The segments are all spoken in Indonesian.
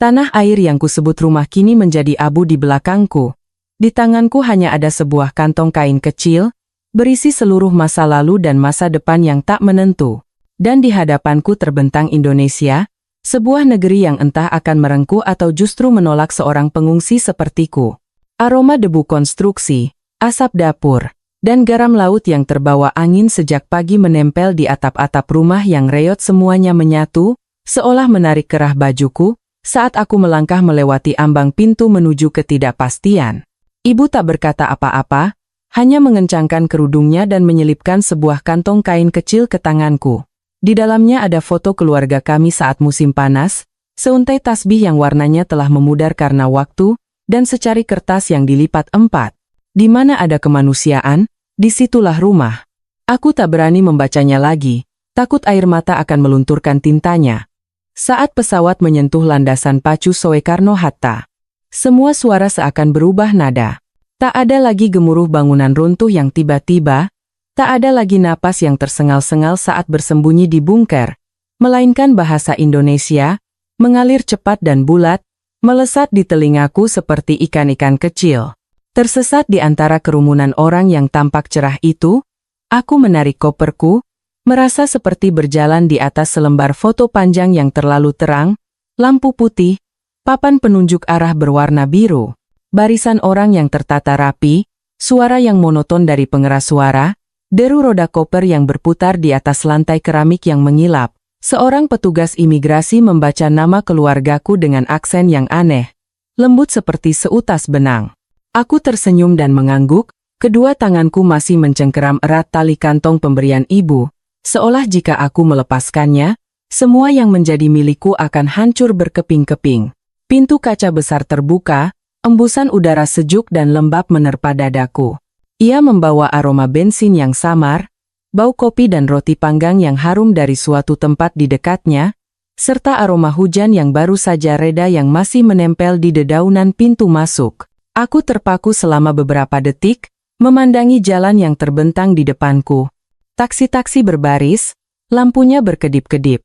Tanah air yang kusebut rumah kini menjadi abu di belakangku. Di tanganku hanya ada sebuah kantong kain kecil, berisi seluruh masa lalu dan masa depan yang tak menentu. Dan di hadapanku terbentang Indonesia, sebuah negeri yang entah akan merengkuh atau justru menolak seorang pengungsi sepertiku. Aroma debu konstruksi, asap dapur, dan garam laut yang terbawa angin sejak pagi menempel di atap-atap rumah yang reot semuanya menyatu, seolah menarik kerah bajuku, saat aku melangkah melewati ambang pintu menuju ketidakpastian. Ibu tak berkata apa-apa, hanya mengencangkan kerudungnya dan menyelipkan sebuah kantong kain kecil ke tanganku. Di dalamnya ada foto keluarga kami saat musim panas, seuntai tasbih yang warnanya telah memudar karena waktu, dan secari kertas yang dilipat 4. Di mana ada kemanusiaan, disitulah rumah. Aku tak berani membacanya lagi, takut air mata akan melunturkan tintanya. Saat pesawat menyentuh landasan pacu Soekarno-Hatta, semua suara seakan berubah nada. Tak ada lagi gemuruh bangunan runtuh yang tiba-tiba, tak ada lagi napas yang tersengal-sengal saat bersembunyi di bunker, melainkan bahasa Indonesia, mengalir cepat dan bulat, melesat di telingaku seperti ikan-ikan kecil. Tersesat di antara kerumunan orang yang tampak cerah itu, aku menarik koperku, merasa seperti berjalan di atas selembar foto panjang yang terlalu terang, lampu putih, papan penunjuk arah berwarna biru, barisan orang yang tertata rapi, suara yang monoton dari pengeras suara, deru roda koper yang berputar di atas lantai keramik yang mengilap. Seorang petugas imigrasi membaca nama keluargaku dengan aksen yang aneh, lembut seperti seutas benang. Aku tersenyum dan mengangguk, kedua tanganku masih mencengkeram erat tali kantong pemberian ibu. Seolah jika aku melepaskannya, semua yang menjadi milikku akan hancur berkeping-keping. Pintu kaca besar terbuka, embusan udara sejuk dan lembab menerpa dadaku. Ia membawa aroma bensin yang samar, bau kopi dan roti panggang yang harum dari suatu tempat di dekatnya, serta aroma hujan yang baru saja reda yang masih menempel di dedaunan pintu masuk. Aku terpaku selama beberapa detik, memandangi jalan yang terbentang di depanku. Taksi-taksi berbaris, lampunya berkedip-kedip.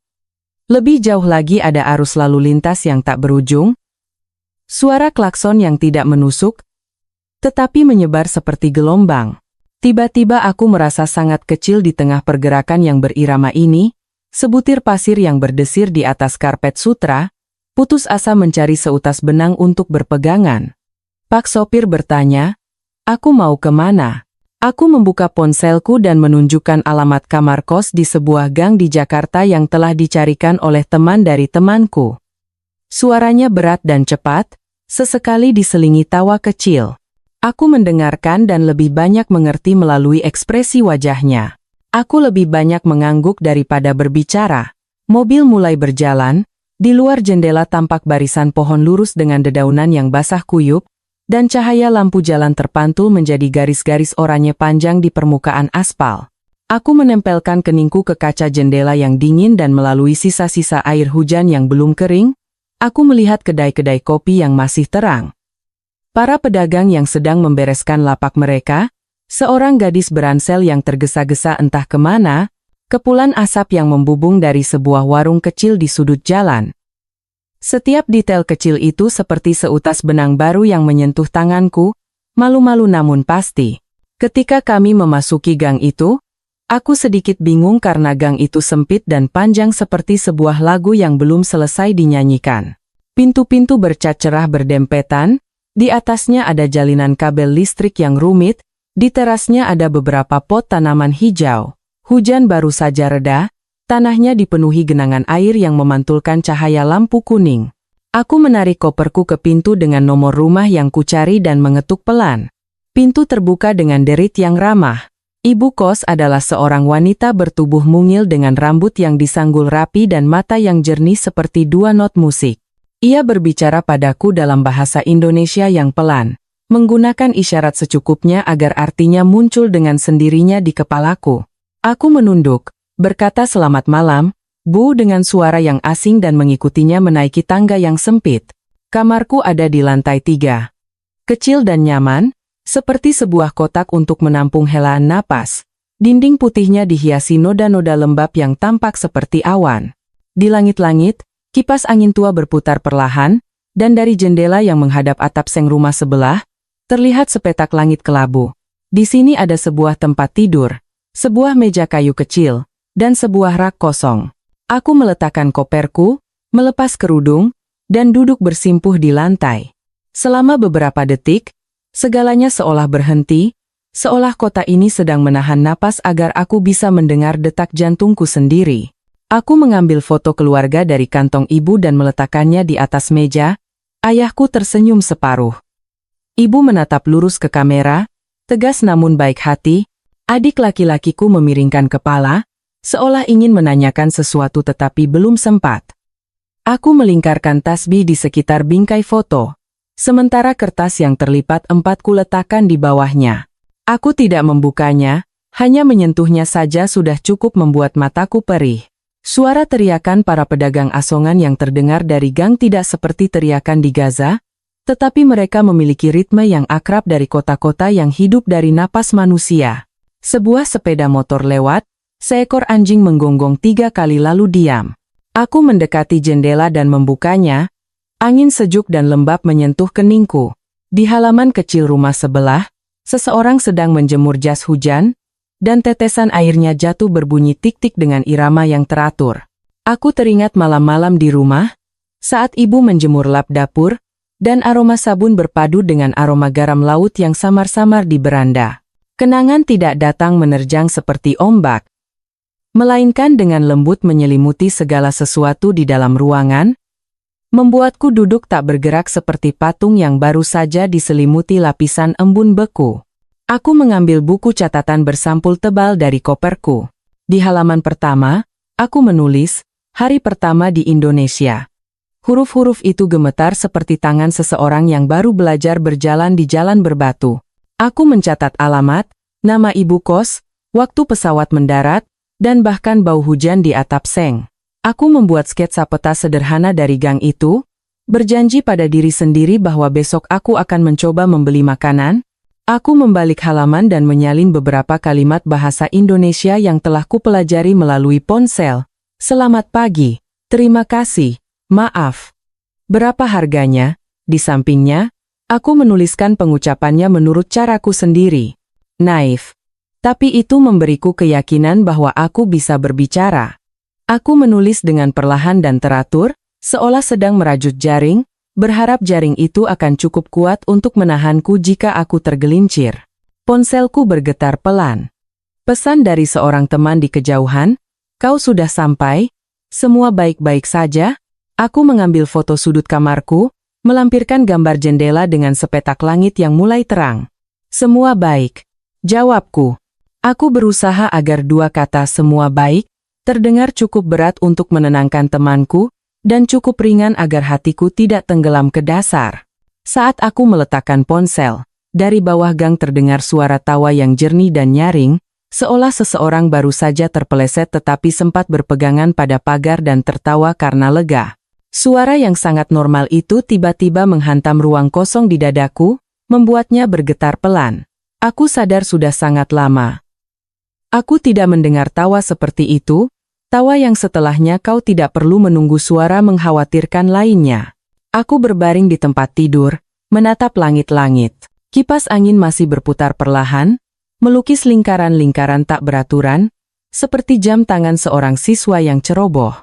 Lebih jauh lagi ada arus lalu lintas yang tak berujung, suara klakson yang tidak menusuk, tetapi menyebar seperti gelombang. Tiba-tiba aku merasa sangat kecil di tengah pergerakan yang berirama ini, sebutir pasir yang berdesir di atas karpet sutra, putus asa mencari seutas benang untuk berpegangan. Pak sopir bertanya, aku mau kemana? Aku membuka ponselku dan menunjukkan alamat kamar kos di sebuah gang di Jakarta yang telah dicarikan oleh teman dari temanku. Suaranya berat dan cepat, sesekali diselingi tawa kecil. Aku mendengarkan dan lebih banyak mengerti melalui ekspresi wajahnya. Aku lebih banyak mengangguk daripada berbicara. Mobil mulai berjalan, di luar jendela tampak barisan pohon lurus dengan dedaunan yang basah kuyup, dan cahaya lampu jalan terpantul menjadi garis-garis oranye panjang di permukaan aspal. Aku menempelkan keningku ke kaca jendela yang dingin dan melalui sisa-sisa air hujan yang belum kering, aku melihat kedai-kedai kopi yang masih terang. Para pedagang yang sedang membereskan lapak mereka, seorang gadis beransel yang tergesa-gesa entah kemana, kepulan asap yang membubung dari sebuah warung kecil di sudut jalan. Setiap detail kecil itu seperti seutas benang baru yang menyentuh tanganku, malu-malu namun pasti. Ketika kami memasuki gang itu, aku sedikit bingung karena gang itu sempit dan panjang seperti sebuah lagu yang belum selesai dinyanyikan. Pintu-pintu bercat cerah berdempetan, di atasnya ada jalinan kabel listrik yang rumit, di terasnya ada beberapa pot tanaman hijau. Hujan baru saja reda, tanahnya dipenuhi genangan air yang memantulkan cahaya lampu kuning. Aku menarik koperku ke pintu dengan nomor rumah yang kucari dan mengetuk pelan. Pintu terbuka dengan derit yang ramah. Ibu kos adalah seorang wanita bertubuh mungil dengan rambut yang disanggul rapi dan mata yang jernih seperti dua not musik. Ia berbicara padaku dalam bahasa Indonesia yang pelan, menggunakan isyarat secukupnya agar artinya muncul dengan sendirinya di kepalaku. Aku menunduk, berkata selamat malam, Bu dengan suara yang asing dan mengikutinya menaiki tangga yang sempit. Kamarku ada di lantai 3. Kecil dan nyaman, seperti sebuah kotak untuk menampung helaan napas. Dinding putihnya dihiasi noda-noda lembab yang tampak seperti awan. Di langit-langit, kipas angin tua berputar perlahan, dan dari jendela yang menghadap atap seng rumah sebelah, terlihat sepetak langit kelabu. Di sini ada sebuah tempat tidur, sebuah meja kayu kecil, dan sebuah rak kosong. Aku meletakkan koperku, melepas kerudung, dan duduk bersimpuh di lantai. Selama beberapa detik, segalanya seolah berhenti, seolah kota ini sedang menahan napas agar aku bisa mendengar detak jantungku sendiri. Aku mengambil foto keluarga dari kantong ibu dan meletakkannya di atas meja. Ayahku tersenyum separuh. Ibu menatap lurus ke kamera, tegas namun baik hati. Adik laki-lakiku memiringkan kepala, seolah ingin menanyakan sesuatu tetapi belum sempat. Aku melingkarkan tasbih di sekitar bingkai foto, sementara kertas yang terlipat 4 kuletakkan di bawahnya. Aku tidak membukanya, hanya menyentuhnya saja sudah cukup membuat mataku perih. Suara teriakan para pedagang asongan yang terdengar dari gang tidak seperti teriakan di Gaza, tetapi mereka memiliki ritme yang akrab dari kota-kota yang hidup dari napas manusia. Sebuah sepeda motor lewat, seekor anjing menggonggong 3 kali lalu diam. Aku mendekati jendela dan membukanya. Angin sejuk dan lembab menyentuh keningku. Di halaman kecil rumah sebelah, seseorang sedang menjemur jas hujan, dan tetesan airnya jatuh berbunyi tik-tik dengan irama yang teratur. Aku teringat malam-malam di rumah, saat ibu menjemur lap dapur, dan aroma sabun berpadu dengan aroma garam laut yang samar-samar di beranda. Kenangan tidak datang menerjang seperti ombak, melainkan dengan lembut menyelimuti segala sesuatu di dalam ruangan, membuatku duduk tak bergerak seperti patung yang baru saja diselimuti lapisan embun beku. Aku mengambil buku catatan bersampul tebal dari koperku. Di halaman pertama, aku menulis, hari pertama di Indonesia. Huruf-huruf itu gemetar seperti tangan seseorang yang baru belajar berjalan di jalan berbatu. Aku mencatat alamat, nama ibu kos, waktu pesawat mendarat, dan bahkan bau hujan di atap seng. Aku membuat sketsa peta sederhana dari gang itu, berjanji pada diri sendiri bahwa besok aku akan mencoba membeli makanan. Aku membalik halaman dan menyalin beberapa kalimat bahasa Indonesia yang telah kupelajari melalui ponsel. Selamat pagi, terima kasih, maaf. Berapa harganya? Di sampingnya, aku menuliskan pengucapannya menurut caraku sendiri. Naif. Tapi itu memberiku keyakinan bahwa aku bisa berbicara. Aku menulis dengan perlahan dan teratur, seolah sedang merajut jaring, berharap jaring itu akan cukup kuat untuk menahanku jika aku tergelincir. Ponselku bergetar pelan. Pesan dari seorang teman di kejauhan, kau sudah sampai? Semua baik-baik saja? Aku mengambil foto sudut kamarku, melampirkan gambar jendela dengan sepetak langit yang mulai terang. Semua baik. Jawabku. Aku berusaha agar 2 kata semua baik terdengar cukup berat untuk menenangkan temanku, dan cukup ringan agar hatiku tidak tenggelam ke dasar. Saat aku meletakkan ponsel, dari bawah gang terdengar suara tawa yang jernih dan nyaring, seolah seseorang baru saja terpeleset tetapi sempat berpegangan pada pagar dan tertawa karena lega. Suara yang sangat normal itu tiba-tiba menghantam ruang kosong di dadaku, membuatnya bergetar pelan. Aku sadar sudah sangat lama aku tidak mendengar tawa seperti itu. Tawa yang setelahnya kau tidak perlu menunggu suara mengkhawatirkan lainnya. Aku berbaring di tempat tidur, menatap langit-langit. Kipas angin masih berputar perlahan, melukis lingkaran-lingkaran tak beraturan, seperti jam tangan seorang siswa yang ceroboh.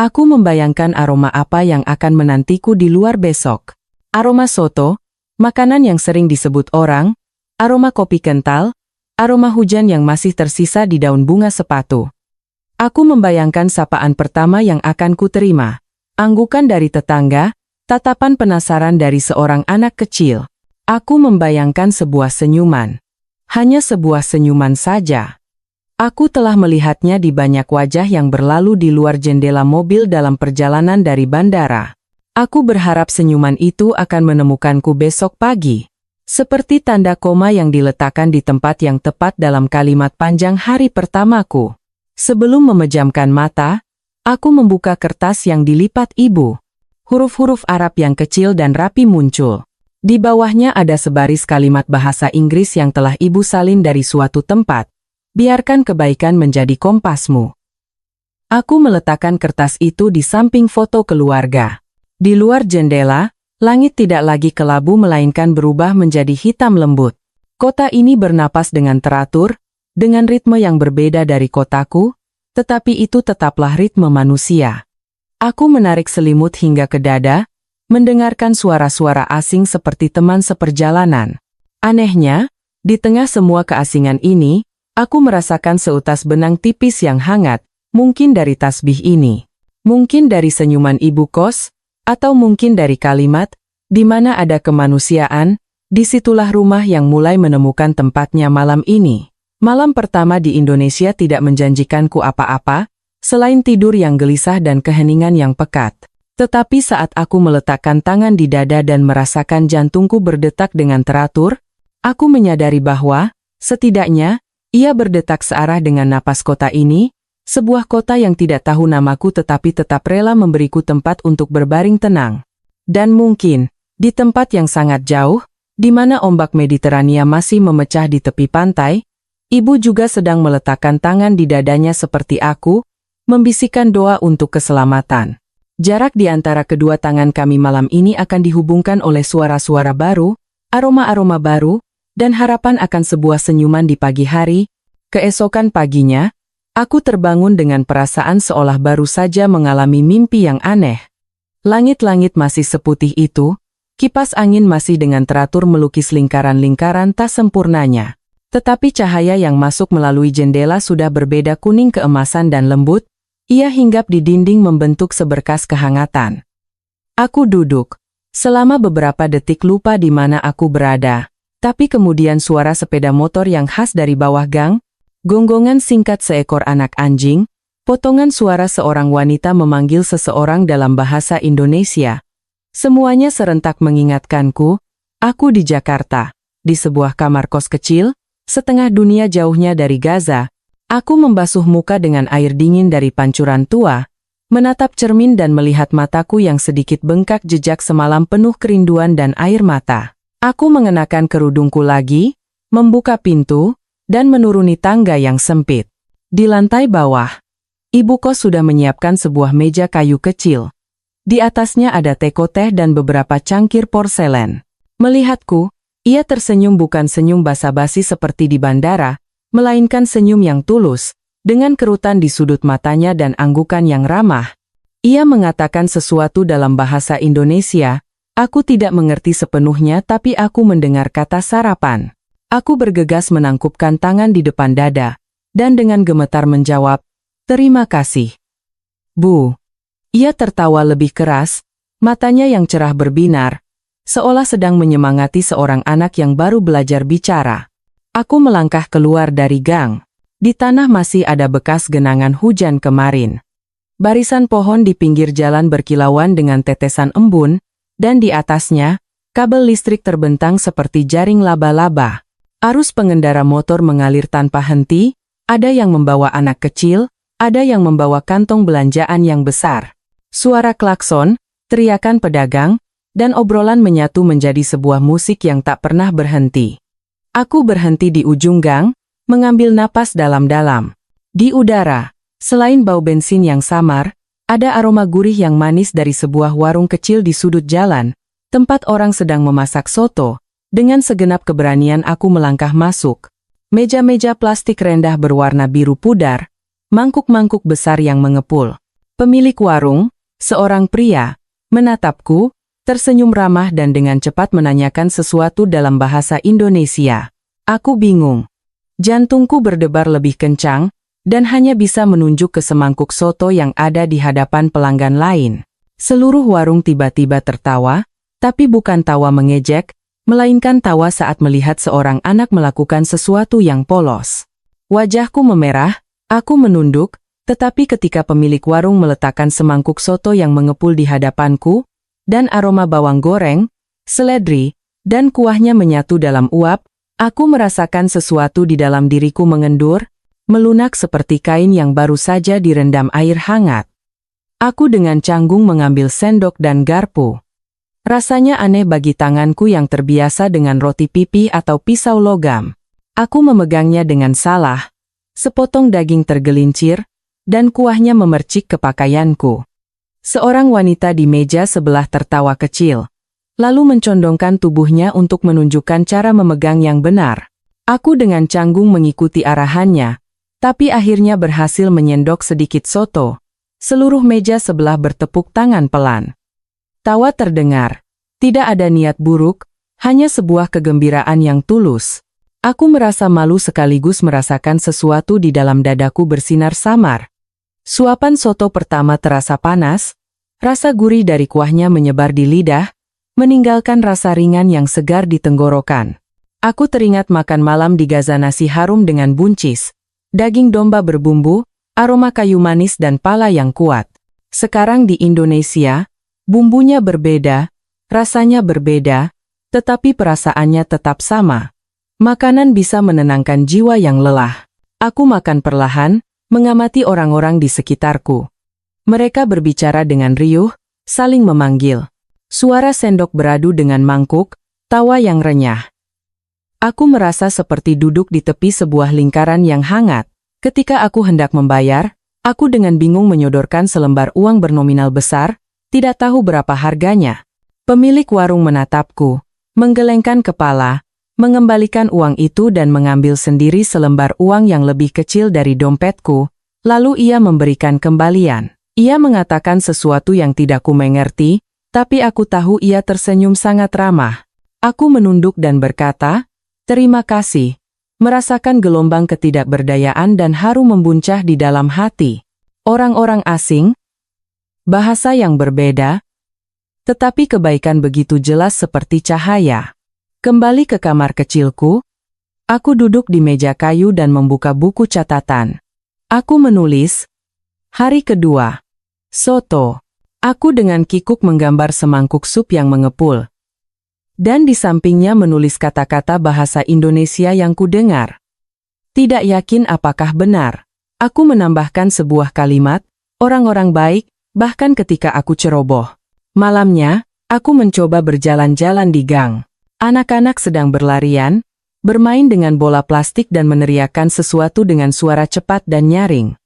Aku membayangkan aroma apa yang akan menantiku di luar besok. Aroma soto, makanan yang sering disebut orang, aroma kopi kental, aroma hujan yang masih tersisa di daun bunga sepatu. Aku membayangkan sapaan pertama yang akan kuterima, anggukan dari tetangga, tatapan penasaran dari seorang anak kecil. Aku membayangkan sebuah senyuman. Hanya sebuah senyuman saja. Aku telah melihatnya di banyak wajah yang berlalu di luar jendela mobil dalam perjalanan dari bandara. Aku berharap senyuman itu akan menemukanku besok pagi. Seperti tanda koma yang diletakkan di tempat yang tepat dalam kalimat panjang hari pertamaku. Sebelum memejamkan mata, aku membuka kertas yang dilipat ibu. Huruf-huruf Arab yang kecil dan rapi muncul. Di bawahnya ada sebaris kalimat bahasa Inggris yang telah ibu salin dari suatu tempat. Biarkan kebaikan menjadi kompasmu. Aku meletakkan kertas itu di samping foto keluarga. Di luar jendela, Langit tidak lagi kelabu melainkan berubah menjadi hitam lembut. Kota ini bernapas dengan teratur, dengan ritme yang berbeda dari kotaku, tetapi itu tetaplah ritme manusia. Aku menarik selimut hingga ke dada, mendengarkan suara-suara asing seperti teman seperjalanan. Anehnya, di tengah semua keasingan ini, aku merasakan seutas benang tipis yang hangat, mungkin dari tasbih ini. Mungkin dari senyuman ibu kos, atau mungkin dari kalimat, di mana ada kemanusiaan, disitulah rumah yang mulai menemukan tempatnya malam ini. Malam pertama di Indonesia tidak menjanjikanku apa-apa, selain tidur yang gelisah dan keheningan yang pekat. Tetapi saat aku meletakkan tangan di dada dan merasakan jantungku berdetak dengan teratur, aku menyadari bahwa, setidaknya, ia berdetak searah dengan napas kota ini, sebuah kota yang tidak tahu namaku tetapi tetap rela memberiku tempat untuk berbaring tenang. Dan mungkin, di tempat yang sangat jauh, di mana ombak Mediterania masih memecah di tepi pantai, ibu juga sedang meletakkan tangan di dadanya seperti aku, membisikkan doa untuk keselamatan. Jarak di antara kedua tangan kami malam ini akan dihubungkan oleh suara-suara baru, aroma-aroma baru, dan harapan akan sebuah senyuman di pagi hari. Keesokan paginya, aku terbangun dengan perasaan seolah baru saja mengalami mimpi yang aneh. Langit-langit masih seputih itu, kipas angin masih dengan teratur melukis lingkaran-lingkaran tak sempurnanya. Tetapi cahaya yang masuk melalui jendela sudah berbeda kuning keemasan dan lembut, ia hinggap di dinding membentuk seberkas kehangatan. Aku duduk, selama beberapa detik lupa di mana aku berada. Tapi kemudian suara sepeda motor yang khas dari bawah gang, gonggongan singkat seekor anak anjing, potongan suara seorang wanita memanggil seseorang dalam bahasa Indonesia. Semuanya serentak mengingatkanku, aku di Jakarta, di sebuah kamar kos kecil, setengah dunia jauhnya dari Gaza. Aku membasuh muka dengan air dingin dari pancuran tua, menatap cermin dan melihat mataku yang sedikit bengkak jejak semalam penuh kerinduan dan air mata. Aku mengenakan kerudungku lagi, membuka pintu, dan menuruni tangga yang sempit. Di lantai bawah, ibu kos sudah menyiapkan sebuah meja kayu kecil. Di atasnya ada teko teh dan beberapa cangkir porselen. Melihatku, ia tersenyum bukan senyum basa-basi seperti di bandara, melainkan senyum yang tulus, dengan kerutan di sudut matanya dan anggukan yang ramah. Ia mengatakan sesuatu dalam bahasa Indonesia. Aku tidak mengerti sepenuhnya tapi aku mendengar kata sarapan. Aku bergegas menangkupkan tangan di depan dada, dan dengan gemetar menjawab, "Terima kasih, Bu." Ia tertawa lebih keras, matanya yang cerah berbinar, seolah sedang menyemangati seorang anak yang baru belajar bicara. Aku melangkah keluar dari gang. Di tanah masih ada bekas genangan hujan kemarin. Barisan pohon di pinggir jalan berkilauan dengan tetesan embun, dan di atasnya, kabel listrik terbentang seperti jaring laba-laba. Arus pengendara motor mengalir tanpa henti, ada yang membawa anak kecil, ada yang membawa kantong belanjaan yang besar. Suara klakson, teriakan pedagang, dan obrolan menyatu menjadi sebuah musik yang tak pernah berhenti. Aku berhenti di ujung gang, mengambil napas dalam-dalam. Di udara, selain bau bensin yang samar, ada aroma gurih yang manis dari sebuah warung kecil di sudut jalan, tempat orang sedang memasak soto. Dengan segenap keberanian aku melangkah masuk. Meja-meja plastik rendah berwarna biru pudar, mangkuk-mangkuk besar yang mengepul. Pemilik warung, seorang pria, menatapku, tersenyum ramah dan dengan cepat menanyakan sesuatu dalam bahasa Indonesia. Aku bingung. Jantungku berdebar lebih kencang, dan hanya bisa menunjuk ke semangkuk soto yang ada di hadapan pelanggan lain. Seluruh warung tiba-tiba tertawa, tapi bukan tawa mengejek, melainkan tawa saat melihat seorang anak melakukan sesuatu yang polos. Wajahku memerah, aku menunduk, tetapi ketika pemilik warung meletakkan semangkuk soto yang mengepul di hadapanku, dan aroma bawang goreng, seledri, dan kuahnya menyatu dalam uap, aku merasakan sesuatu di dalam diriku mengendur, melunak seperti kain yang baru saja direndam air hangat. Aku dengan canggung mengambil sendok dan garpu. Rasanya aneh bagi tanganku yang terbiasa dengan roti pipi atau pisau logam. Aku memegangnya dengan salah. Sepotong daging tergelincir, dan kuahnya memercik ke pakaianku. Seorang wanita di meja sebelah tertawa kecil. lalu mencondongkan tubuhnya untuk menunjukkan cara memegang yang benar. Aku dengan canggung mengikuti arahannya, tapi akhirnya berhasil menyendok sedikit soto. Seluruh meja sebelah bertepuk tangan pelan. Tawa terdengar. Tidak ada niat buruk, hanya sebuah kegembiraan yang tulus. Aku merasa malu sekaligus merasakan sesuatu di dalam dadaku bersinar samar. Suapan soto pertama terasa panas, rasa gurih dari kuahnya menyebar di lidah, meninggalkan rasa ringan yang segar di tenggorokan. Aku teringat makan malam di Gaza, nasi harum dengan buncis, daging domba berbumbu, aroma kayu manis dan pala yang kuat. Sekarang di Indonesia, bumbunya berbeda, rasanya berbeda, tetapi perasaannya tetap sama. Makanan bisa menenangkan jiwa yang lelah. Aku makan perlahan, mengamati orang-orang di sekitarku. Mereka berbicara dengan riuh, saling memanggil. Suara sendok beradu dengan mangkuk, tawa yang renyah. Aku merasa seperti duduk di tepi sebuah lingkaran yang hangat. Ketika aku hendak membayar, aku dengan bingung menyodorkan selembar uang bernominal besar, tidak tahu berapa harganya. Pemilik warung menatapku, menggelengkan kepala, mengembalikan uang itu dan mengambil sendiri selembar uang yang lebih kecil dari dompetku, lalu ia memberikan kembalian. Ia mengatakan sesuatu yang tidak ku mengerti, tapi aku tahu ia tersenyum sangat ramah. Aku menunduk dan berkata, "Terima kasih." Merasakan gelombang ketidakberdayaan dan haru membuncah di dalam hati. Orang-orang asing, bahasa yang berbeda, tetapi kebaikan begitu jelas seperti cahaya. Kembali ke kamar kecilku, aku duduk di meja kayu dan membuka buku catatan. Aku menulis, hari kedua, soto. Aku dengan kikuk menggambar semangkuk sup yang mengepul. Dan di sampingnya menulis kata-kata bahasa Indonesia yang kudengar. Tidak yakin apakah benar. Aku menambahkan sebuah kalimat, orang-orang baik, bahkan ketika aku ceroboh. Malamnya, aku mencoba berjalan-jalan di gang. Anak-anak sedang berlarian, bermain dengan bola plastik dan meneriakkan sesuatu dengan suara cepat dan nyaring.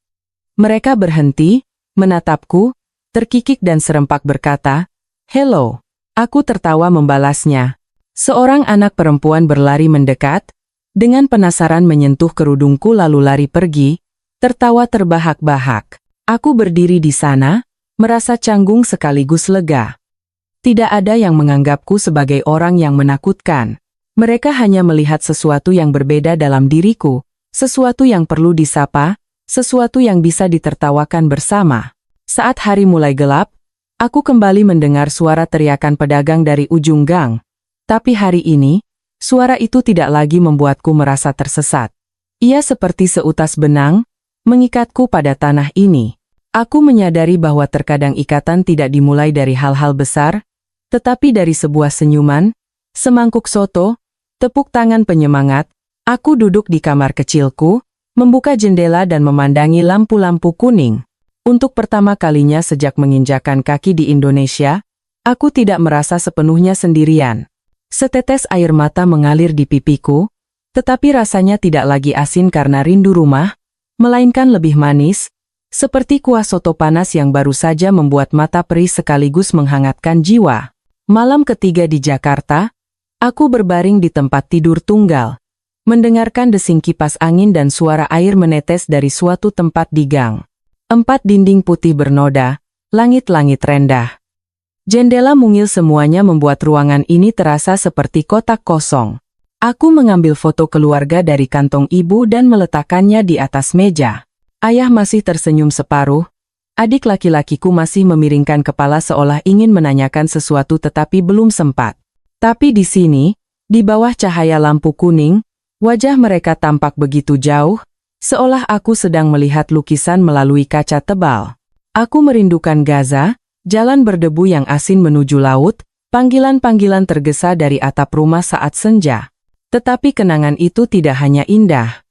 Mereka berhenti, menatapku, terkikik dan serempak berkata, "Hello." Aku tertawa membalasnya. Seorang anak perempuan berlari mendekat, dengan penasaran menyentuh kerudungku lalu lari pergi, tertawa terbahak-bahak. Aku berdiri di sana, merasa canggung sekaligus lega. Tidak ada yang menganggapku sebagai orang yang menakutkan. Mereka hanya melihat sesuatu yang berbeda dalam diriku, sesuatu yang perlu disapa, sesuatu yang bisa ditertawakan bersama. Saat hari mulai gelap, aku kembali mendengar suara teriakan pedagang dari ujung gang. Tapi hari ini, suara itu tidak lagi membuatku merasa tersesat. Ia seperti seutas benang, mengikatku pada tanah ini. Aku menyadari bahwa terkadang ikatan tidak dimulai dari hal-hal besar, tetapi dari sebuah senyuman, semangkuk soto, tepuk tangan penyemangat. Aku duduk di kamar kecilku, membuka jendela dan memandangi lampu-lampu kuning. Untuk pertama kalinya sejak menginjakkan kaki di Indonesia, aku tidak merasa sepenuhnya sendirian. Setetes air mata mengalir di pipiku, tetapi rasanya tidak lagi asin karena rindu rumah, melainkan lebih manis, seperti kuah soto panas yang baru saja membuat mata perih sekaligus menghangatkan jiwa. Malam ketiga di Jakarta, aku berbaring di tempat tidur tunggal, mendengarkan desing kipas angin dan suara air menetes dari suatu tempat di gang. 4 dinding putih bernoda, langit-langit rendah. Jendela mungil semuanya membuat ruangan ini terasa seperti kotak kosong. Aku mengambil foto keluarga dari kantong ibu dan meletakkannya di atas meja. Ayah masih tersenyum separuh. Adik laki-lakiku masih memiringkan kepala seolah ingin menanyakan sesuatu tetapi belum sempat. Tapi di sini, di bawah cahaya lampu kuning, wajah mereka tampak begitu jauh, seolah aku sedang melihat lukisan melalui kaca tebal. Aku merindukan Gaza, jalan berdebu yang asin menuju laut, panggilan-panggilan tergesa dari atap rumah saat senja. Tetapi kenangan itu tidak hanya indah.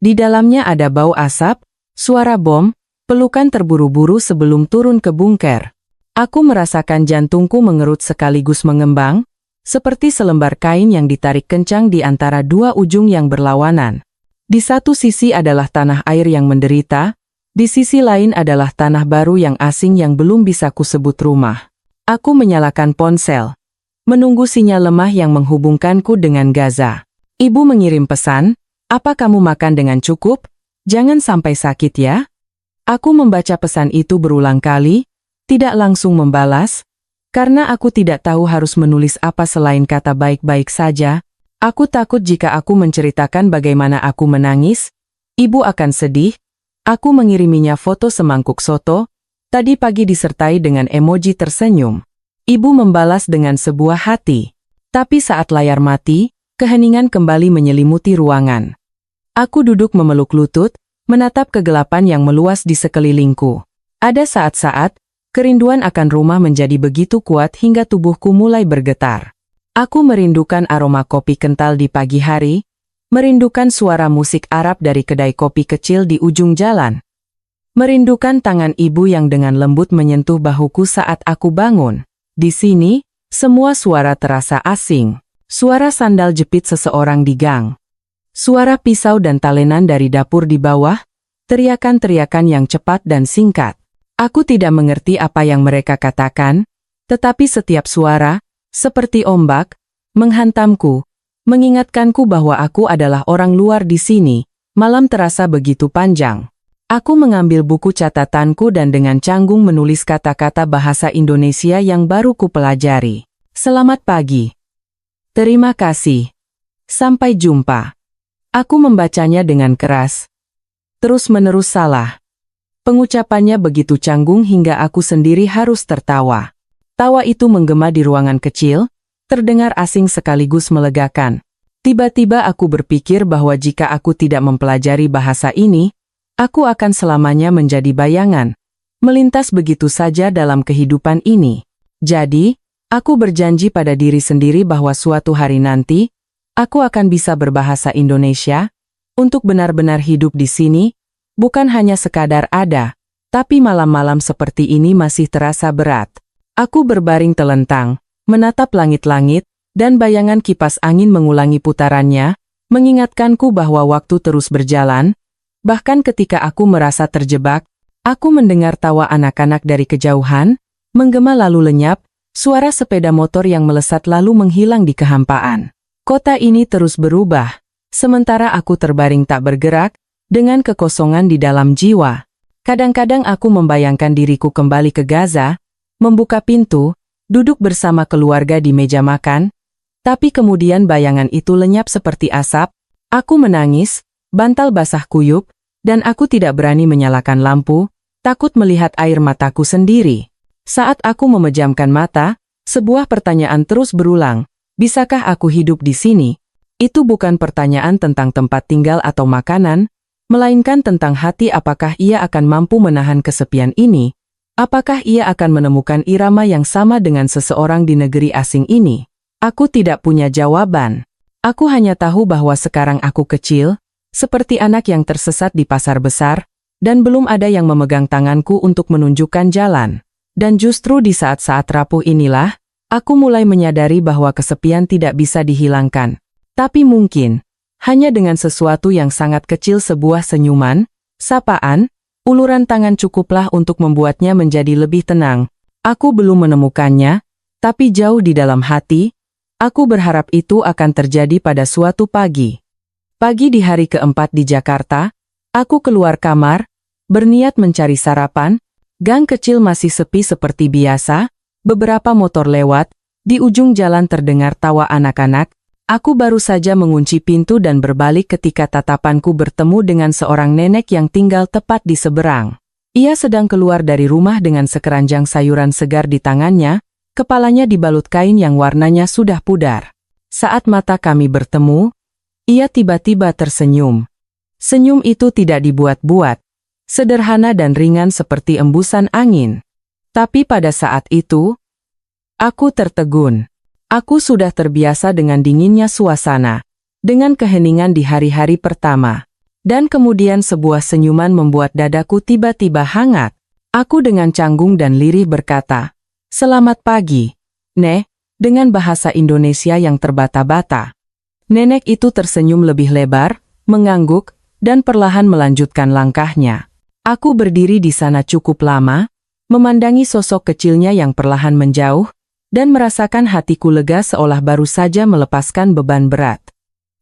Di dalamnya ada bau asap, suara bom, pelukan terburu-buru sebelum turun ke bunker. Aku merasakan jantungku mengerut sekaligus mengembang, seperti selembar kain yang ditarik kencang di antara dua ujung yang berlawanan. Di satu sisi adalah tanah air yang menderita, di sisi lain adalah tanah baru yang asing yang belum bisa kusebut rumah. Aku menyalakan ponsel, menunggu sinyal lemah yang menghubungkanku dengan Gaza. Ibu mengirim pesan, "Apa kamu makan dengan cukup? Jangan sampai sakit ya." Aku membaca pesan itu berulang kali, tidak langsung membalas, karena aku tidak tahu harus menulis apa selain kata baik-baik saja. Aku takut jika aku menceritakan bagaimana aku menangis, ibu akan sedih. Aku mengiriminya foto semangkuk soto, tadi pagi disertai dengan emoji tersenyum. Ibu membalas dengan sebuah hati. Tapi saat layar mati, keheningan kembali menyelimuti ruangan. Aku duduk memeluk lutut, menatap kegelapan yang meluas di sekelilingku. Ada saat-saat, kerinduan akan rumah menjadi begitu kuat hingga tubuhku mulai bergetar. Aku merindukan aroma kopi kental di pagi hari, merindukan suara musik Arab dari kedai kopi kecil di ujung jalan. Merindukan tangan ibu yang dengan lembut menyentuh bahuku saat aku bangun. Di sini, semua suara terasa asing. Suara sandal jepit seseorang di gang. Suara pisau dan talenan dari dapur di bawah, teriakan-teriakan yang cepat dan singkat. Aku tidak mengerti apa yang mereka katakan, tetapi setiap suara, seperti ombak, menghantamku, mengingatkanku bahwa aku adalah orang luar di sini. Malam terasa begitu panjang. Aku mengambil buku catatanku dan dengan canggung menulis kata-kata bahasa Indonesia yang baru kupelajari. Selamat pagi. Terima kasih. Sampai jumpa. Aku membacanya dengan keras. Terus-menerus salah. Pengucapannya begitu canggung hingga aku sendiri harus tertawa. Tawa itu menggema di ruangan kecil, terdengar asing sekaligus melegakan. Tiba-tiba aku berpikir bahwa jika aku tidak mempelajari bahasa ini, aku akan selamanya menjadi bayangan, melintas begitu saja dalam kehidupan ini. Jadi, aku berjanji pada diri sendiri bahwa suatu hari nanti, aku akan bisa berbahasa Indonesia, untuk benar-benar hidup di sini, bukan hanya sekadar ada, tapi malam-malam seperti ini masih terasa berat. Aku berbaring telentang, menatap langit-langit, dan bayangan kipas angin mengulangi putarannya, mengingatkanku bahwa waktu terus berjalan. Bahkan ketika aku merasa terjebak, aku mendengar tawa anak-anak dari kejauhan, menggema lalu lenyap, suara sepeda motor yang melesat lalu menghilang di kehampaan. Kota ini terus berubah, sementara aku terbaring tak bergerak, dengan kekosongan di dalam jiwa. Kadang-kadang aku membayangkan diriku kembali ke Gaza, membuka pintu, duduk bersama keluarga di meja makan, tapi kemudian bayangan itu lenyap seperti asap. Aku menangis, bantal basah kuyup, dan aku tidak berani menyalakan lampu, takut melihat air mataku sendiri. Saat aku memejamkan mata, sebuah pertanyaan terus berulang, bisakah aku hidup di sini? Itu bukan pertanyaan tentang tempat tinggal atau makanan, melainkan tentang hati. Apakah ia akan mampu menahan kesepian ini? Apakah ia akan menemukan irama yang sama dengan seseorang di negeri asing ini? Aku tidak punya jawaban. Aku hanya tahu bahwa sekarang aku kecil, seperti anak yang tersesat di pasar besar, dan belum ada yang memegang tanganku untuk menunjukkan jalan. Dan justru di saat-saat rapuh inilah, aku mulai menyadari bahwa kesepian tidak bisa dihilangkan. Tapi mungkin, hanya dengan sesuatu yang sangat kecil, sebuah senyuman, sapaan, uluran tangan cukuplah untuk membuatnya menjadi lebih tenang. Aku belum menemukannya, tapi jauh di dalam hati, aku berharap itu akan terjadi pada suatu pagi. Pagi di hari keempat di Jakarta, aku keluar kamar, berniat mencari sarapan. Gang kecil masih sepi seperti biasa, beberapa motor lewat, di ujung jalan terdengar tawa anak-anak. Aku baru saja mengunci pintu dan berbalik ketika tatapanku bertemu dengan seorang nenek yang tinggal tepat di seberang. Ia sedang keluar dari rumah dengan sekeranjang sayuran segar di tangannya, kepalanya dibalut kain yang warnanya sudah pudar. Saat mata kami bertemu, ia tiba-tiba tersenyum. Senyum itu tidak dibuat-buat, sederhana dan ringan seperti embusan angin. Tapi pada saat itu, aku tertegun. Aku sudah terbiasa dengan dinginnya suasana, dengan keheningan di hari-hari pertama. Dan kemudian sebuah senyuman membuat dadaku tiba-tiba hangat. Aku dengan canggung dan lirih berkata, "Selamat pagi, Nek," dengan bahasa Indonesia yang terbata-bata. Nenek itu tersenyum lebih lebar, mengangguk, dan perlahan melanjutkan langkahnya. Aku berdiri di sana cukup lama, memandangi sosok kecilnya yang perlahan menjauh, dan merasakan hatiku lega seolah baru saja melepaskan beban berat.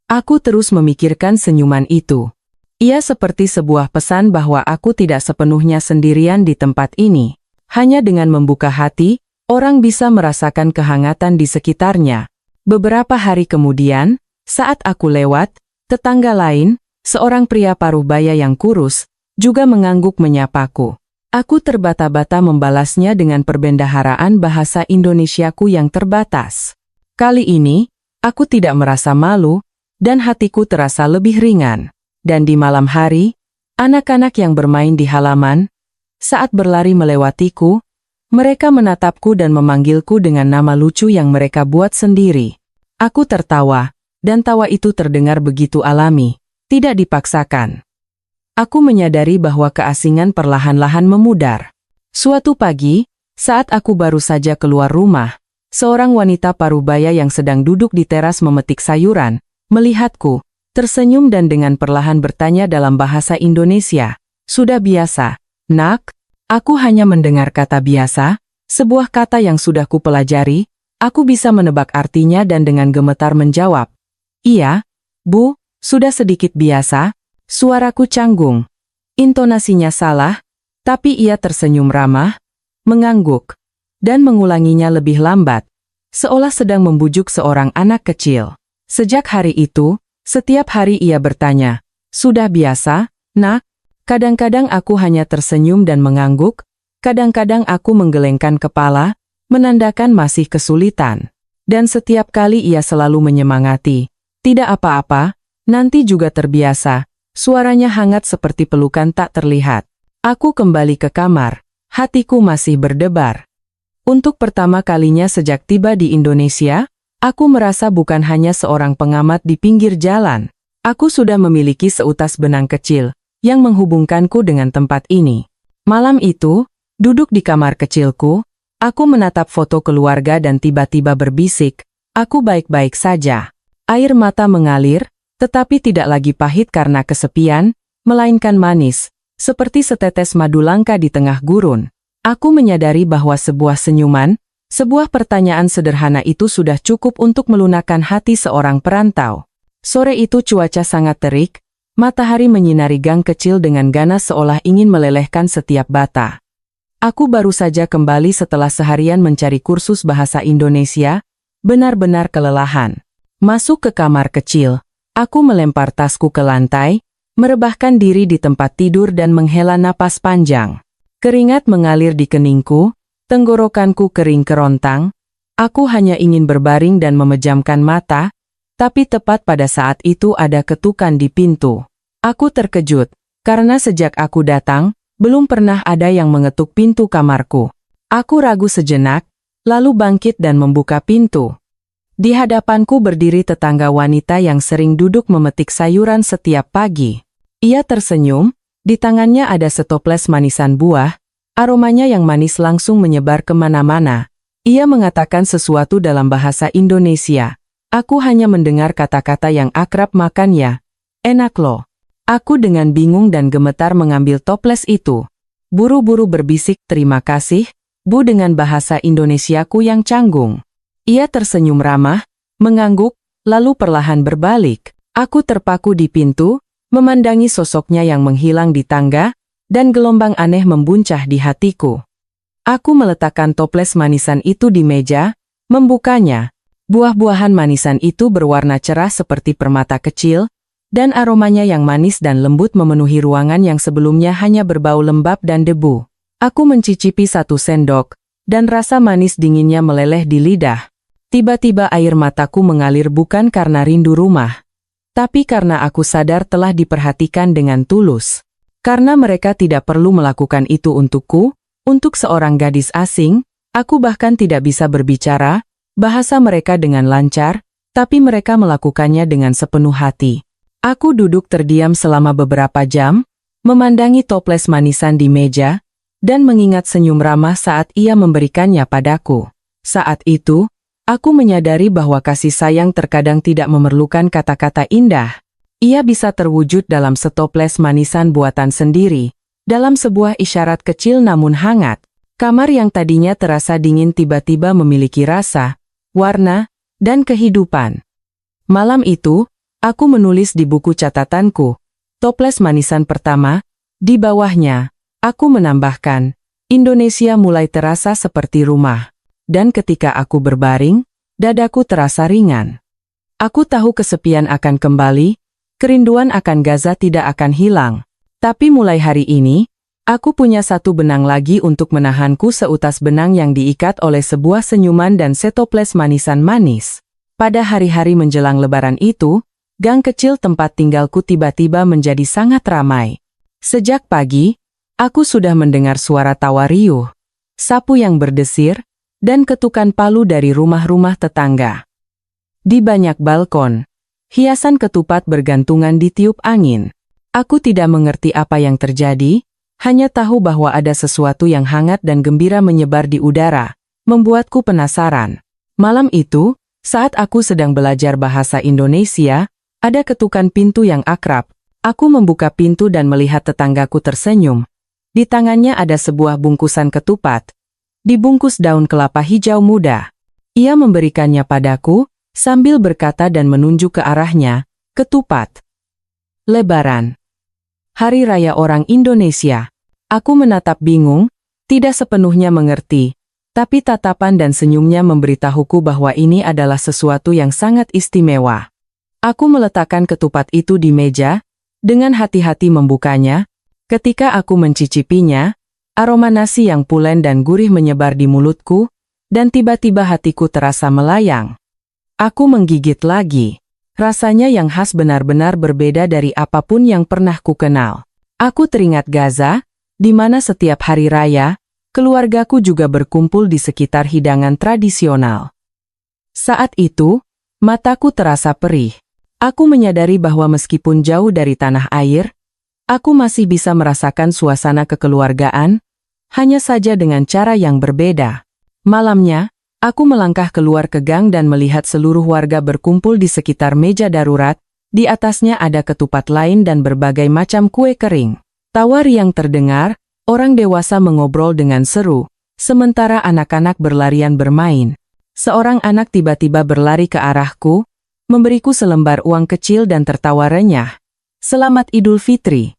Aku terus memikirkan senyuman itu. Ia seperti sebuah pesan bahwa aku tidak sepenuhnya sendirian di tempat ini. Hanya dengan membuka hati, orang bisa merasakan kehangatan di sekitarnya. Beberapa hari kemudian, saat aku lewat, tetangga lain, seorang pria paruh baya yang kurus, juga mengangguk menyapaku. Aku terbata-bata membalasnya dengan perbendaharaan bahasa Indonesiaku yang terbatas. Kali ini, aku tidak merasa malu, dan hatiku terasa lebih ringan. Dan di malam hari, anak-anak yang bermain di halaman, saat berlari melewatiku, mereka menatapku dan memanggilku dengan nama lucu yang mereka buat sendiri. Aku tertawa, dan tawa itu terdengar begitu alami, tidak dipaksakan. Aku menyadari bahwa keasingan perlahan-lahan memudar. Suatu pagi, saat aku baru saja keluar rumah, seorang wanita paruh-baya yang sedang duduk di teras memetik sayuran, melihatku, tersenyum dan dengan perlahan bertanya dalam bahasa Indonesia, "Sudah biasa, nak?" Aku hanya mendengar kata biasa, sebuah kata yang sudah kupelajari, aku bisa menebak artinya dan dengan gemetar menjawab, "Iya, Bu, sudah sedikit biasa." Suaraku canggung. Intonasinya salah, tapi ia tersenyum ramah, mengangguk, dan mengulanginya lebih lambat, seolah sedang membujuk seorang anak kecil. Sejak hari itu, setiap hari ia bertanya, "Sudah biasa, nak?" Kadang-kadang aku hanya tersenyum dan mengangguk, kadang-kadang aku menggelengkan kepala, menandakan masih kesulitan. Dan setiap kali ia selalu menyemangati, "Tidak apa-apa, nanti juga terbiasa." Suaranya hangat seperti pelukan tak terlihat. Aku kembali ke kamar, hatiku masih berdebar. Untuk pertama kalinya sejak tiba di Indonesia, aku merasa bukan hanya seorang pengamat di pinggir jalan. Aku sudah memiliki seutas benang kecil yang menghubungkanku dengan tempat ini. Malam itu, duduk di kamar kecilku, aku menatap foto keluarga dan tiba-tiba berbisik, "Aku baik-baik saja." Air mata mengalir, tetapi tidak lagi pahit karena kesepian, melainkan manis, seperti setetes madu langka di tengah gurun. Aku menyadari bahwa sebuah senyuman, sebuah pertanyaan sederhana itu sudah cukup untuk melunakkan hati seorang perantau. Sore itu cuaca sangat terik, matahari menyinari gang kecil dengan ganas seolah ingin melelehkan setiap bata. Aku baru saja kembali setelah seharian mencari kursus bahasa Indonesia, benar-benar kelelahan. Masuk ke kamar kecil. Aku melempar tasku ke lantai, merebahkan diri di tempat tidur dan menghela napas panjang. Keringat mengalir di keningku, tenggorokanku kering kerontang. Aku hanya ingin berbaring dan memejamkan mata, tapi tepat pada saat itu ada ketukan di pintu. Aku terkejut, karena sejak aku datang, belum pernah ada yang mengetuk pintu kamarku. Aku ragu sejenak, lalu bangkit dan membuka pintu. Di hadapanku berdiri tetangga wanita yang sering duduk memetik sayuran setiap pagi. Ia tersenyum, di tangannya ada setoples manisan buah, aromanya yang manis langsung menyebar kemana-mana. Ia mengatakan sesuatu dalam bahasa Indonesia. Aku hanya mendengar kata-kata yang akrab, "Makan ya, enak loh." Aku dengan bingung dan gemetar mengambil toples itu. Buru-buru berbisik, "Terima kasih, Bu," dengan bahasa Indonesiaku yang canggung. Ia tersenyum ramah, mengangguk, lalu perlahan berbalik. Aku terpaku di pintu, memandangi sosoknya yang menghilang di tangga, dan gelombang aneh membuncah di hatiku. Aku meletakkan toples manisan itu di meja, membukanya. Buah-buahan manisan itu berwarna cerah seperti permata kecil, dan aromanya yang manis dan lembut memenuhi ruangan yang sebelumnya hanya berbau lembab dan debu. Aku mencicipi satu sendok, dan rasa manis dinginnya meleleh di lidah. Tiba-tiba air mataku mengalir bukan karena rindu rumah, tapi karena aku sadar telah diperhatikan dengan tulus. Karena mereka tidak perlu melakukan itu untukku, untuk seorang gadis asing, aku bahkan tidak bisa berbicara, bahasa mereka dengan lancar, tapi mereka melakukannya dengan sepenuh hati. Aku duduk terdiam selama beberapa jam, memandangi toples manisan di meja, dan mengingat senyum ramah saat ia memberikannya padaku. Saat itu, aku menyadari bahwa kasih sayang terkadang tidak memerlukan kata-kata indah. Ia bisa terwujud dalam setoples manisan buatan sendiri, dalam sebuah isyarat kecil namun hangat. Kamar yang tadinya terasa dingin tiba-tiba memiliki rasa, warna, dan kehidupan. Malam itu, aku menulis di buku catatanku, toples manisan pertama, di bawahnya, aku menambahkan, Indonesia mulai terasa seperti rumah. Dan ketika aku berbaring, dadaku terasa ringan. Aku tahu kesepian akan kembali, kerinduan akan Gaza tidak akan hilang. Tapi mulai hari ini, aku punya satu benang lagi untuk menahanku, seutas benang yang diikat oleh sebuah senyuman dan setoples manisan manis. Pada hari-hari menjelang Lebaran itu, gang kecil tempat tinggalku tiba-tiba menjadi sangat ramai. Sejak pagi, aku sudah mendengar suara tawa riuh, sapu yang berdesir, dan ketukan palu dari rumah-rumah tetangga. Di banyak balkon, hiasan ketupat bergantungan di tiup angin. Aku tidak mengerti apa yang terjadi, hanya tahu bahwa ada sesuatu yang hangat dan gembira menyebar di udara, membuatku penasaran. Malam itu, saat aku sedang belajar bahasa Indonesia, ada ketukan pintu yang akrab. Aku membuka pintu dan melihat tetanggaku tersenyum. Di tangannya ada sebuah bungkusan ketupat, dibungkus daun kelapa hijau muda. Ia memberikannya padaku, sambil berkata dan menunjuk ke arahnya, ketupat. Lebaran. Hari Raya orang Indonesia. Aku menatap bingung, tidak sepenuhnya mengerti, tapi tatapan dan senyumnya memberitahuku bahwa ini adalah sesuatu yang sangat istimewa. Aku meletakkan ketupat itu di meja, dengan hati-hati membukanya. Ketika aku mencicipinya, aroma nasi yang pulen dan gurih menyebar di mulutku, dan tiba-tiba hatiku terasa melayang. Aku menggigit lagi. Rasanya yang khas benar-benar berbeda dari apapun yang pernah kukenal. Aku teringat Gaza, di mana setiap hari raya, keluargaku juga berkumpul di sekitar hidangan tradisional. Saat itu, mataku terasa perih. Aku menyadari bahwa meskipun jauh dari tanah air, aku masih bisa merasakan suasana kekeluargaan, hanya saja dengan cara yang berbeda. Malamnya, aku melangkah keluar ke gang dan melihat seluruh warga berkumpul di sekitar meja darurat. Di atasnya ada ketupat lain dan berbagai macam kue kering. Tawa riang terdengar, orang dewasa mengobrol dengan seru, sementara anak-anak berlarian bermain. Seorang anak tiba-tiba berlari ke arahku, memberiku selembar uang kecil dan tertawa renyah. Selamat Idul Fitri.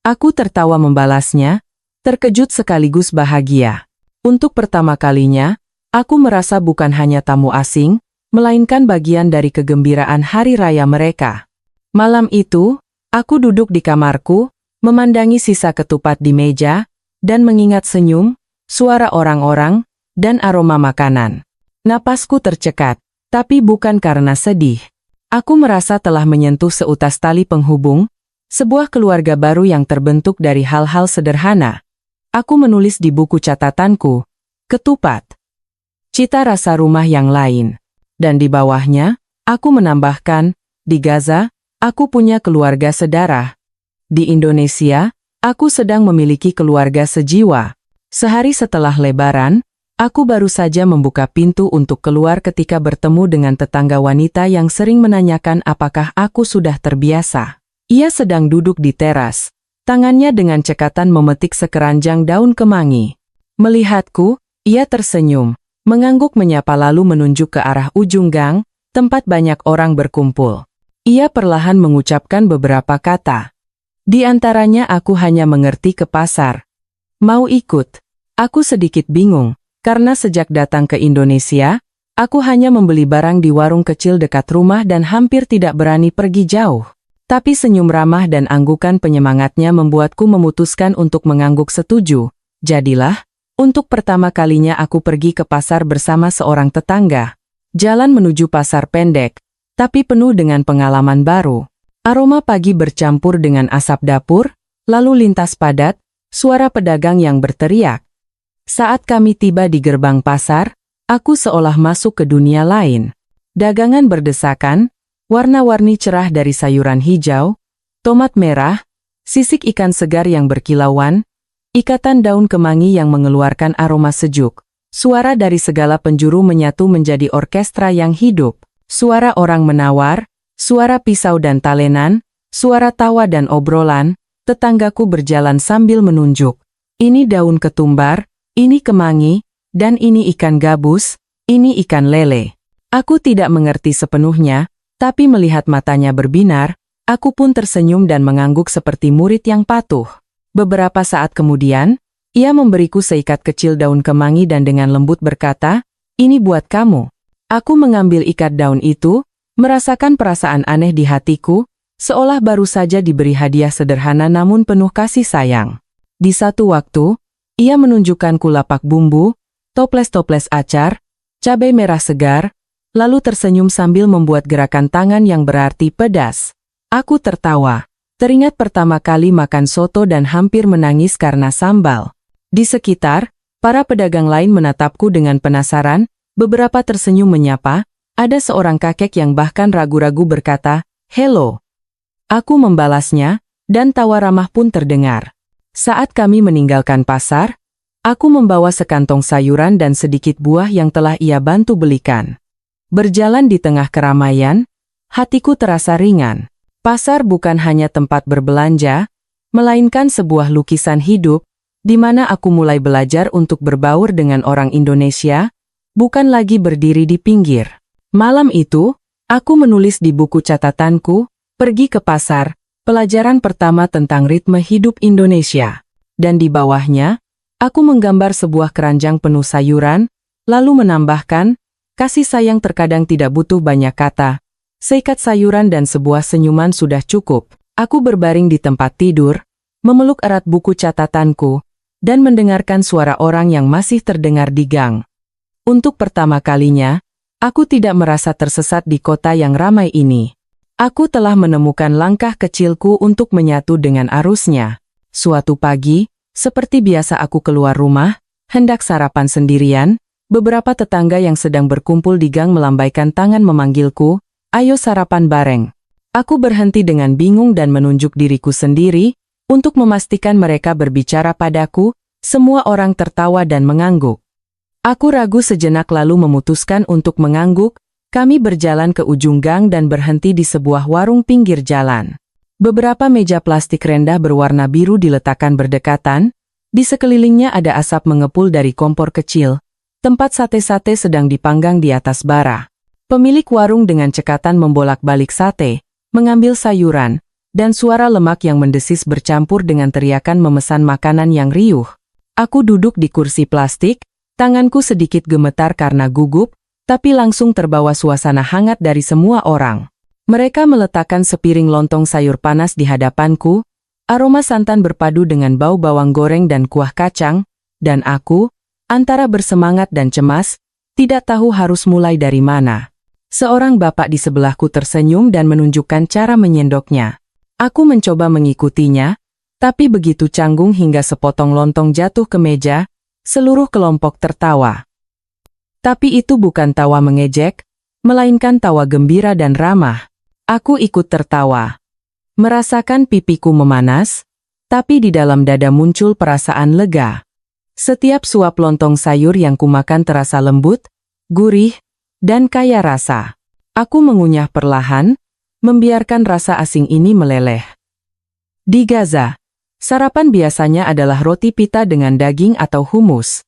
Aku tertawa membalasnya, terkejut sekaligus bahagia. Untuk pertama kalinya, aku merasa bukan hanya tamu asing, melainkan bagian dari kegembiraan hari raya mereka. Malam itu, aku duduk di kamarku, memandangi sisa ketupat di meja, dan mengingat senyum, suara orang-orang, dan aroma makanan. Napasku tercekat, tapi bukan karena sedih. Aku merasa telah menyentuh seutas tali penghubung, sebuah keluarga baru yang terbentuk dari hal-hal sederhana. Aku menulis di buku catatanku, ketupat. Cita rasa rumah yang lain. Dan di bawahnya, aku menambahkan, di Gaza, aku punya keluarga sedarah. Di Indonesia, aku sedang memiliki keluarga sejiwa. Sehari setelah Lebaran, aku baru saja membuka pintu untuk keluar ketika bertemu dengan tetangga wanita yang sering menanyakan apakah aku sudah terbiasa. Ia sedang duduk di teras, tangannya dengan cekatan memetik sekeranjang daun kemangi. Melihatku, ia tersenyum, mengangguk menyapa lalu menunjuk ke arah ujung gang, tempat banyak orang berkumpul. Ia perlahan mengucapkan beberapa kata. Di antaranya aku hanya mengerti ke pasar. Mau ikut? Aku sedikit bingung, karena sejak datang ke Indonesia, aku hanya membeli barang di warung kecil dekat rumah dan hampir tidak berani pergi jauh. Tapi senyum ramah dan anggukan penyemangatnya membuatku memutuskan untuk mengangguk setuju. Jadilah, untuk pertama kalinya aku pergi ke pasar bersama seorang tetangga. Jalan menuju pasar pendek, tapi penuh dengan pengalaman baru. Aroma pagi bercampur dengan asap dapur, lalu lintas padat, suara pedagang yang berteriak. Saat kami tiba di gerbang pasar, aku seolah masuk ke dunia lain. Dagangan berdesakan, warna-warni cerah dari sayuran hijau, tomat merah, sisik ikan segar yang berkilauan, ikatan daun kemangi yang mengeluarkan aroma sejuk. Suara dari segala penjuru menyatu menjadi orkestra yang hidup. Suara orang menawar, suara pisau dan talenan, suara tawa dan obrolan. Tetanggaku berjalan sambil menunjuk. Ini daun ketumbar, Ini kemangi, dan ini ikan gabus, ini ikan lele. Aku tidak mengerti sepenuhnya, tapi melihat matanya berbinar, aku pun tersenyum dan mengangguk seperti murid yang patuh. Beberapa saat kemudian, ia memberiku seikat kecil daun kemangi dan dengan lembut berkata, "Ini buat kamu." Aku mengambil ikat daun itu, merasakan perasaan aneh di hatiku, seolah baru saja diberi hadiah sederhana namun penuh kasih sayang. Di satu waktu, ia menunjukkanku lapak bumbu, toples-toples acar, cabai merah segar, lalu tersenyum sambil membuat gerakan tangan yang berarti pedas. Aku tertawa, teringat pertama kali makan soto dan hampir menangis karena sambal. Di sekitar, para pedagang lain menatapku dengan penasaran, beberapa tersenyum menyapa, ada seorang kakek yang bahkan ragu-ragu berkata, "Hello." Aku membalasnya, dan tawa ramah pun terdengar. Saat kami meninggalkan pasar, aku membawa sekantong sayuran dan sedikit buah yang telah ia bantu belikan. Berjalan di tengah keramaian, hatiku terasa ringan. Pasar bukan hanya tempat berbelanja, melainkan sebuah lukisan hidup, di mana aku mulai belajar untuk berbaur dengan orang Indonesia, bukan lagi berdiri di pinggir. Malam itu, aku menulis di buku catatanku, "Pergi ke pasar, pelajaran pertama tentang ritme hidup Indonesia." Dan di bawahnya, aku menggambar sebuah keranjang penuh sayuran, lalu menambahkan, "Kasih sayang terkadang tidak butuh banyak kata. Seikat sayuran dan sebuah senyuman sudah cukup." Aku berbaring di tempat tidur, memeluk erat buku catatanku, dan mendengarkan suara orang yang masih terdengar di gang. Untuk pertama kalinya, aku tidak merasa tersesat di kota yang ramai ini. Aku telah menemukan langkah kecilku untuk menyatu dengan arusnya. Suatu pagi, seperti biasa aku keluar rumah, hendak sarapan sendirian, beberapa tetangga yang sedang berkumpul di gang melambaikan tangan memanggilku, "Ayo sarapan bareng." Aku berhenti dengan bingung dan menunjuk diriku sendiri, untuk memastikan mereka berbicara padaku, semua orang tertawa dan mengangguk. Aku ragu sejenak lalu memutuskan untuk mengangguk. Kami berjalan ke ujung gang dan berhenti di sebuah warung pinggir jalan. Beberapa meja plastik rendah berwarna biru diletakkan berdekatan, di sekelilingnya ada asap mengepul dari kompor kecil, tempat sate-sate sedang dipanggang di atas bara. Pemilik warung dengan cekatan membolak-balik sate, mengambil sayuran, dan suara lemak yang mendesis bercampur dengan teriakan memesan makanan yang riuh. Aku duduk di kursi plastik, tanganku sedikit gemetar karena gugup, tapi langsung terbawa suasana hangat dari semua orang. Mereka meletakkan sepiring lontong sayur panas di hadapanku, aroma santan berpadu dengan bau bawang goreng dan kuah kacang, dan aku, antara bersemangat dan cemas, tidak tahu harus mulai dari mana. Seorang bapak di sebelahku tersenyum dan menunjukkan cara menyendoknya. Aku mencoba mengikutinya, tapi begitu canggung hingga sepotong lontong jatuh ke meja, seluruh kelompok tertawa. Tapi itu bukan tawa mengejek, melainkan tawa gembira dan ramah. Aku ikut tertawa. Merasakan pipiku memanas, tapi di dalam dada muncul perasaan lega. Setiap suap lontong sayur yang kumakan terasa lembut, gurih, dan kaya rasa. Aku mengunyah perlahan, membiarkan rasa asing ini meleleh. Di Gaza, sarapan biasanya adalah roti pita dengan daging atau humus.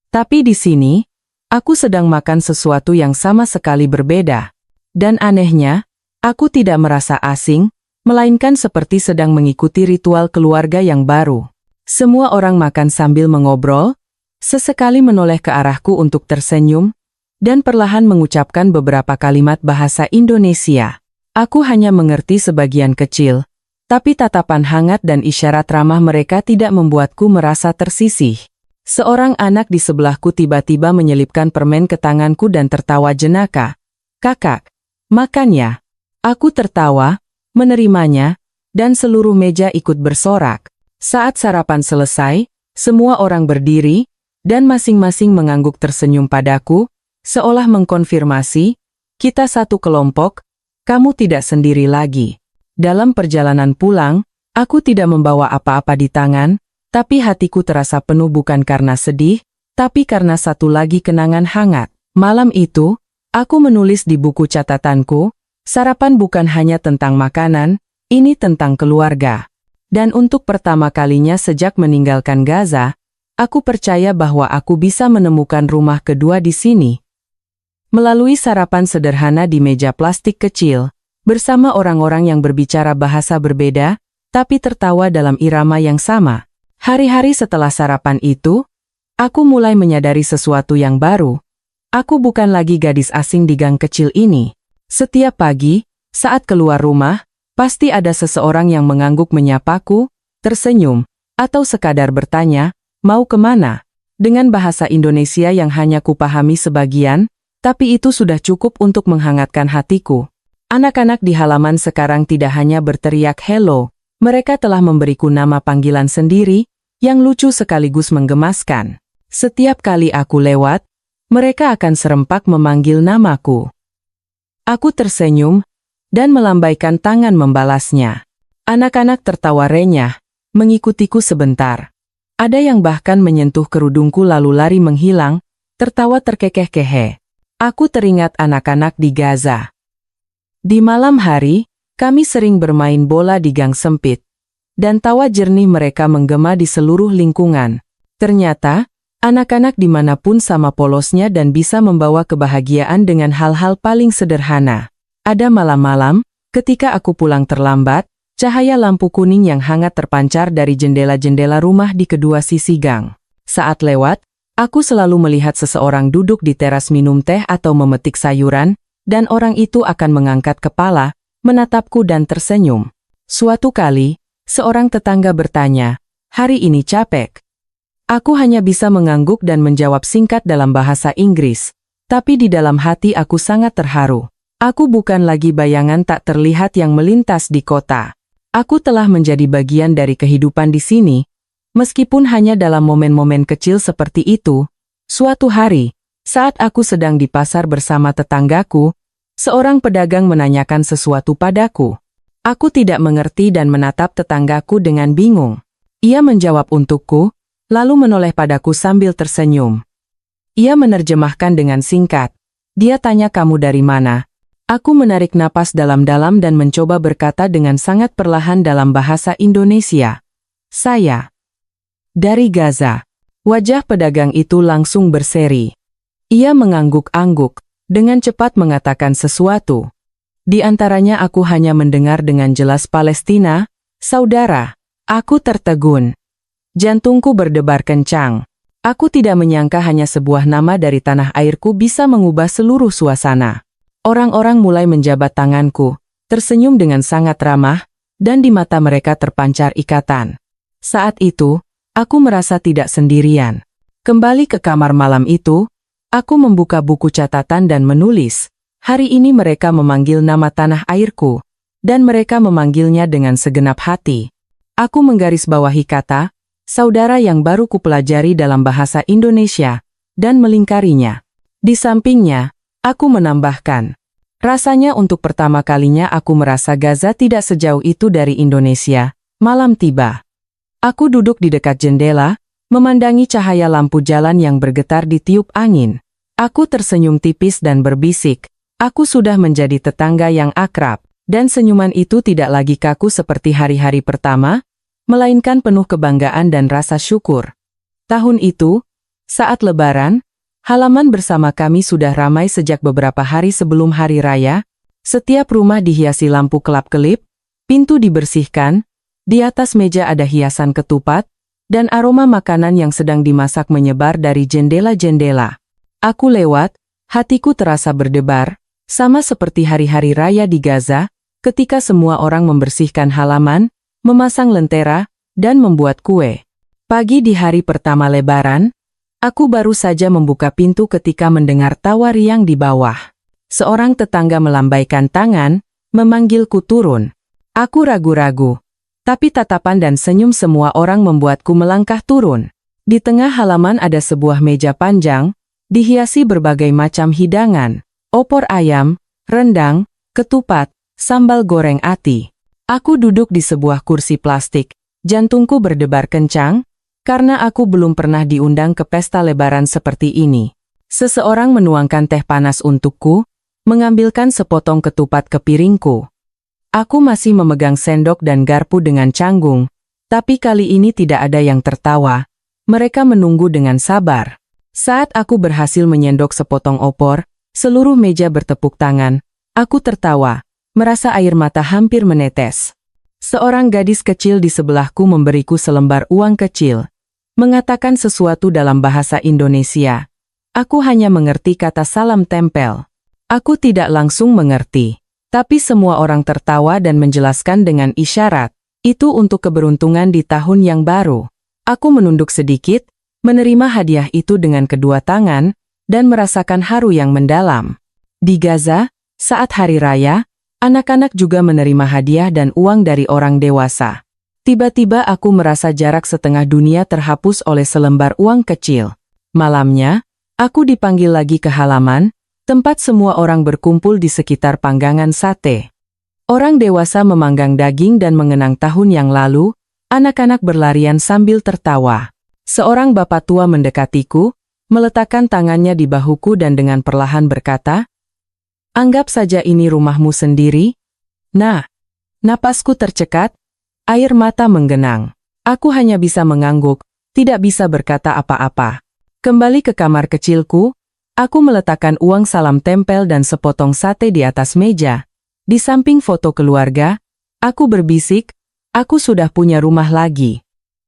Tapi di sini, aku sedang makan sesuatu yang sama sekali berbeda. Dan anehnya, aku tidak merasa asing, melainkan seperti sedang mengikuti ritual keluarga yang baru. Semua orang makan sambil mengobrol, sesekali menoleh ke arahku untuk tersenyum, dan perlahan mengucapkan beberapa kalimat bahasa Indonesia. Aku hanya mengerti sebagian kecil, tapi tatapan hangat dan isyarat ramah mereka tidak membuatku merasa tersisih. Seorang anak di sebelahku tiba-tiba menyelipkan permen ke tanganku dan tertawa jenaka. "Kakak, makan ya." Aku tertawa, menerimanya, dan seluruh meja ikut bersorak. Saat sarapan selesai, semua orang berdiri, dan masing-masing mengangguk tersenyum padaku, seolah mengkonfirmasi, "Kita satu kelompok, kamu tidak sendiri lagi." Dalam perjalanan pulang, aku tidak membawa apa-apa di tangan, tapi hatiku terasa penuh bukan karena sedih, tapi karena satu lagi kenangan hangat. Malam itu, aku menulis di buku catatanku, sarapan bukan hanya tentang makanan, ini tentang keluarga. Dan untuk pertama kalinya sejak meninggalkan Gaza, Aku percaya bahwa aku bisa menemukan rumah kedua di sini. Melalui sarapan sederhana di meja plastik kecil, bersama orang-orang yang berbicara bahasa berbeda, tapi tertawa dalam irama yang sama. Hari-hari setelah sarapan itu, aku mulai menyadari sesuatu yang baru. Aku bukan lagi gadis asing di gang kecil ini. Setiap pagi, saat keluar rumah, pasti ada seseorang yang mengangguk menyapaku, tersenyum, atau sekadar bertanya, "Mau kemana?" Dengan bahasa Indonesia yang hanya kupahami sebagian, tapi itu sudah cukup untuk menghangatkan hatiku. Anak-anak di halaman sekarang tidak hanya berteriak hello, mereka telah memberiku nama panggilan sendiri, yang lucu sekaligus menggemaskan. Setiap kali aku lewat, mereka akan serempak memanggil namaku. Aku tersenyum, dan melambaikan tangan membalasnya. Anak-anak tertawa renyah, mengikutiku sebentar. Ada yang bahkan menyentuh kerudungku lalu lari menghilang, tertawa terkekeh-kekeh. Aku teringat anak-anak di Gaza. Di malam hari, kami sering bermain bola di gang sempit, dan tawa jernih mereka menggema di seluruh lingkungan. Ternyata, anak-anak dimanapun sama polosnya dan bisa membawa kebahagiaan dengan hal-hal paling sederhana. Ada malam-malam, ketika aku pulang terlambat, cahaya lampu kuning yang hangat terpancar dari jendela-jendela rumah di kedua sisi gang. Saat lewat, aku selalu melihat seseorang duduk di teras minum teh atau memetik sayuran, dan orang itu akan mengangkat kepala, menatapku dan tersenyum. Suatu kali, seorang tetangga bertanya, "Hari ini capek?" Aku hanya bisa mengangguk dan menjawab singkat dalam bahasa Inggris, tapi di dalam hati aku sangat terharu. Aku bukan lagi bayangan tak terlihat yang melintas di kota. Aku telah menjadi bagian dari kehidupan di sini, meskipun hanya dalam momen-momen kecil seperti itu. Suatu hari, saat aku sedang di pasar bersama tetanggaku, seorang pedagang menanyakan sesuatu padaku. Aku tidak mengerti dan menatap tetanggaku dengan bingung. Ia menjawab untukku, lalu menoleh padaku sambil tersenyum. Ia menerjemahkan dengan singkat. Dia tanya, "Kamu dari mana?" Aku menarik napas dalam-dalam dan mencoba berkata dengan sangat perlahan dalam bahasa Indonesia. "Saya dari Gaza." Wajah pedagang itu langsung berseri. Ia mengangguk-angguk, dengan cepat mengatakan sesuatu. Di antaranya aku hanya mendengar dengan jelas Palestina, saudara. Aku tertegun. Jantungku berdebar kencang. Aku tidak menyangka hanya sebuah nama dari tanah airku bisa mengubah seluruh suasana. Orang-orang mulai menjabat tanganku, tersenyum dengan sangat ramah, dan di mata mereka terpancar ikatan. Saat itu, aku merasa tidak sendirian. Kembali ke kamar malam itu, aku membuka buku catatan dan menulis. Hari ini mereka memanggil nama tanah airku, dan mereka memanggilnya dengan segenap hati. Aku menggarisbawahi kata, saudara yang baru kupelajari dalam bahasa Indonesia, dan melingkarinya. Di sampingnya, aku menambahkan, rasanya untuk pertama kalinya aku merasa Gaza tidak sejauh itu dari Indonesia. Malam tiba. Aku duduk di dekat jendela, memandangi cahaya lampu jalan yang bergetar di tiup angin. Aku tersenyum tipis dan berbisik, aku sudah menjadi tetangga yang akrab, dan senyuman itu tidak lagi kaku seperti hari-hari pertama, melainkan penuh kebanggaan dan rasa syukur. Tahun itu, saat Lebaran, halaman bersama kami sudah ramai sejak beberapa hari sebelum hari raya. Setiap rumah dihiasi lampu kelap-kelip, pintu dibersihkan, di atas meja ada hiasan ketupat, dan aroma makanan yang sedang dimasak menyebar dari jendela-jendela. Aku lewat, hatiku terasa berdebar, sama seperti hari-hari raya di Gaza, ketika semua orang membersihkan halaman, memasang lentera, dan membuat kue. Pagi di hari pertama Lebaran, aku baru saja membuka pintu ketika mendengar tawa riang di bawah. Seorang tetangga melambaikan tangan, memanggilku turun. Aku ragu-ragu, tapi tatapan dan senyum semua orang membuatku melangkah turun. Di tengah halaman ada sebuah meja panjang, dihiasi berbagai macam hidangan, opor ayam, rendang, ketupat, sambal goreng ati. Aku duduk di sebuah kursi plastik, jantungku berdebar kencang, karena aku belum pernah diundang ke pesta Lebaran seperti ini. Seseorang menuangkan teh panas untukku, mengambilkan sepotong ketupat ke piringku. Aku masih memegang sendok dan garpu dengan canggung, tapi kali ini tidak ada yang tertawa, Mereka menunggu dengan sabar. Saat aku berhasil menyendok sepotong opor, seluruh meja bertepuk tangan. Aku tertawa, merasa air mata hampir menetes. Seorang gadis kecil di sebelahku memberiku selembar uang kecil, mengatakan sesuatu dalam bahasa Indonesia. Aku hanya mengerti kata salam tempel. Aku tidak langsung mengerti, tapi semua orang tertawa dan menjelaskan dengan isyarat. Itu untuk keberuntungan di tahun yang baru. Aku menunduk sedikit, menerima hadiah itu dengan kedua tangan, dan merasakan haru yang mendalam. Di Gaza, saat hari raya, anak-anak juga menerima hadiah dan uang dari orang dewasa. Tiba-tiba aku merasa jarak setengah dunia terhapus oleh selembar uang kecil. Malamnya, aku dipanggil lagi ke halaman, tempat semua orang berkumpul di sekitar panggangan sate. Orang dewasa memanggang daging dan mengenang tahun yang lalu, anak-anak berlarian sambil tertawa. Seorang bapak tua mendekatiku, meletakkan tangannya di bahuku dan dengan perlahan berkata, "Anggap saja ini rumahmu sendiri." Nah, napasku tercekat, air mata menggenang. Aku hanya bisa mengangguk, tidak bisa berkata apa-apa. Kembali ke kamar kecilku, aku meletakkan uang salam tempel dan sepotong sate di atas meja. Di samping foto keluarga, aku berbisik, aku sudah punya rumah lagi.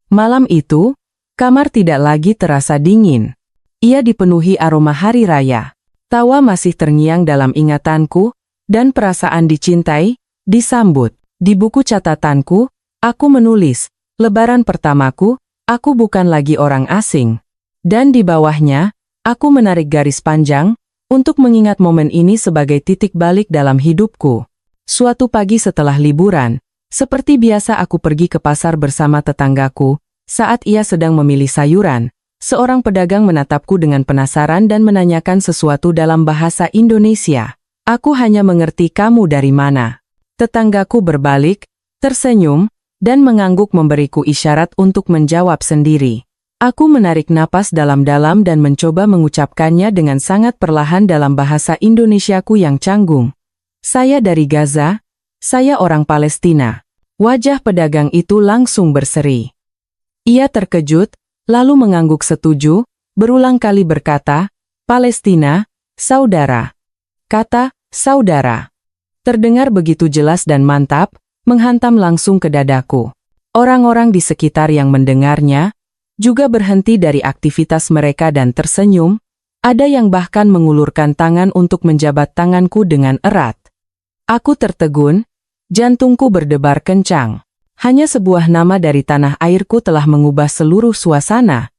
Malam itu, kamar tidak lagi terasa dingin. Ia dipenuhi aroma hari raya. Tawa masih terngiang dalam ingatanku, dan perasaan dicintai, disambut. Di buku catatanku, aku menulis, Lebaran pertamaku, aku bukan lagi orang asing. Dan di bawahnya, aku menarik garis panjang, untuk mengingat momen ini sebagai titik balik dalam hidupku. Suatu pagi setelah liburan, seperti biasa aku pergi ke pasar bersama tetanggaku. Saat ia sedang memilih sayuran, seorang pedagang menatapku dengan penasaran dan menanyakan sesuatu dalam bahasa Indonesia. Aku hanya mengerti kamu dari mana. Tetanggaku berbalik, tersenyum, dan mengangguk memberiku isyarat untuk menjawab sendiri. Aku menarik napas dalam-dalam dan mencoba mengucapkannya dengan sangat perlahan dalam bahasa Indonesiaku yang canggung. Saya dari Gaza, saya orang Palestina. Wajah pedagang itu langsung berseri. Ia terkejut, lalu mengangguk setuju, berulang kali berkata, Palestina, saudara. Kata, saudara. Terdengar begitu jelas dan mantap, menghantam langsung ke dadaku. Orang-orang di sekitar yang mendengarnya, juga berhenti dari aktivitas mereka dan tersenyum, ada yang bahkan mengulurkan tangan untuk menjabat tanganku dengan erat. Aku tertegun, jantungku berdebar kencang. Hanya sebuah nama dari tanah airku telah mengubah seluruh suasana.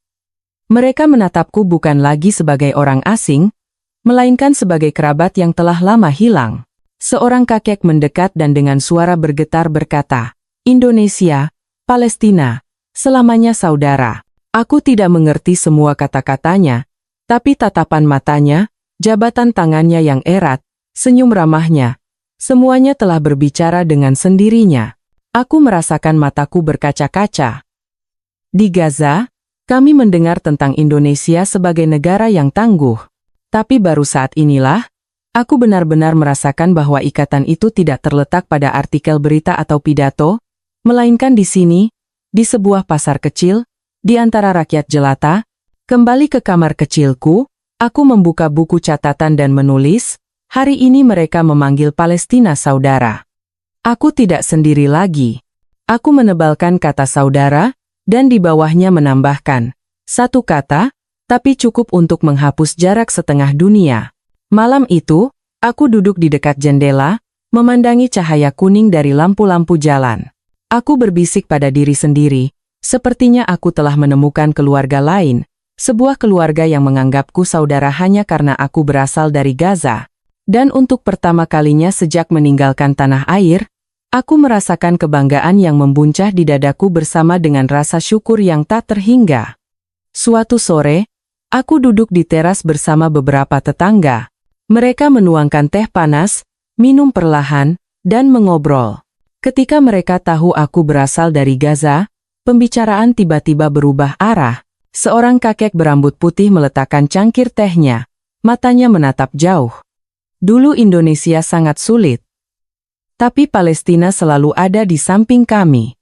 Mereka menatapku bukan lagi sebagai orang asing, melainkan sebagai kerabat yang telah lama hilang. Seorang kakek mendekat dan dengan suara bergetar berkata, Indonesia, Palestina, selamanya saudara. Aku tidak mengerti semua kata-katanya, tapi tatapan matanya, jabatan tangannya yang erat, senyum ramahnya, semuanya telah berbicara dengan sendirinya. Aku merasakan mataku berkaca-kaca. Di Gaza, kami mendengar tentang Indonesia sebagai negara yang tangguh. Tapi baru saat inilah, aku benar-benar merasakan bahwa ikatan itu tidak terletak pada artikel berita atau pidato, melainkan di sini, di sebuah pasar kecil, di antara rakyat jelata. Kembali ke kamar kecilku, aku membuka buku catatan dan menulis, hari ini mereka memanggil Palestina saudara. Aku tidak sendiri lagi. Aku menebalkan kata saudara, dan di bawahnya menambahkan, satu kata, tapi cukup untuk menghapus jarak setengah dunia. Malam itu, aku duduk di dekat jendela, memandangi cahaya kuning dari lampu-lampu jalan. Aku berbisik pada diri sendiri, sepertinya aku telah menemukan keluarga lain, sebuah keluarga yang menganggapku saudara hanya karena aku berasal dari Gaza. Dan untuk pertama kalinya sejak meninggalkan tanah air, aku merasakan kebanggaan yang membuncah di dadaku bersama dengan rasa syukur yang tak terhingga. Suatu sore, aku duduk di teras bersama beberapa tetangga. Mereka menuangkan teh panas, minum perlahan, dan mengobrol. Ketika mereka tahu aku berasal dari Gaza, pembicaraan tiba-tiba berubah arah. Seorang kakek berambut putih meletakkan cangkir tehnya, matanya menatap jauh. Dulu Indonesia sangat sulit. Tapi Palestina selalu ada di samping kami.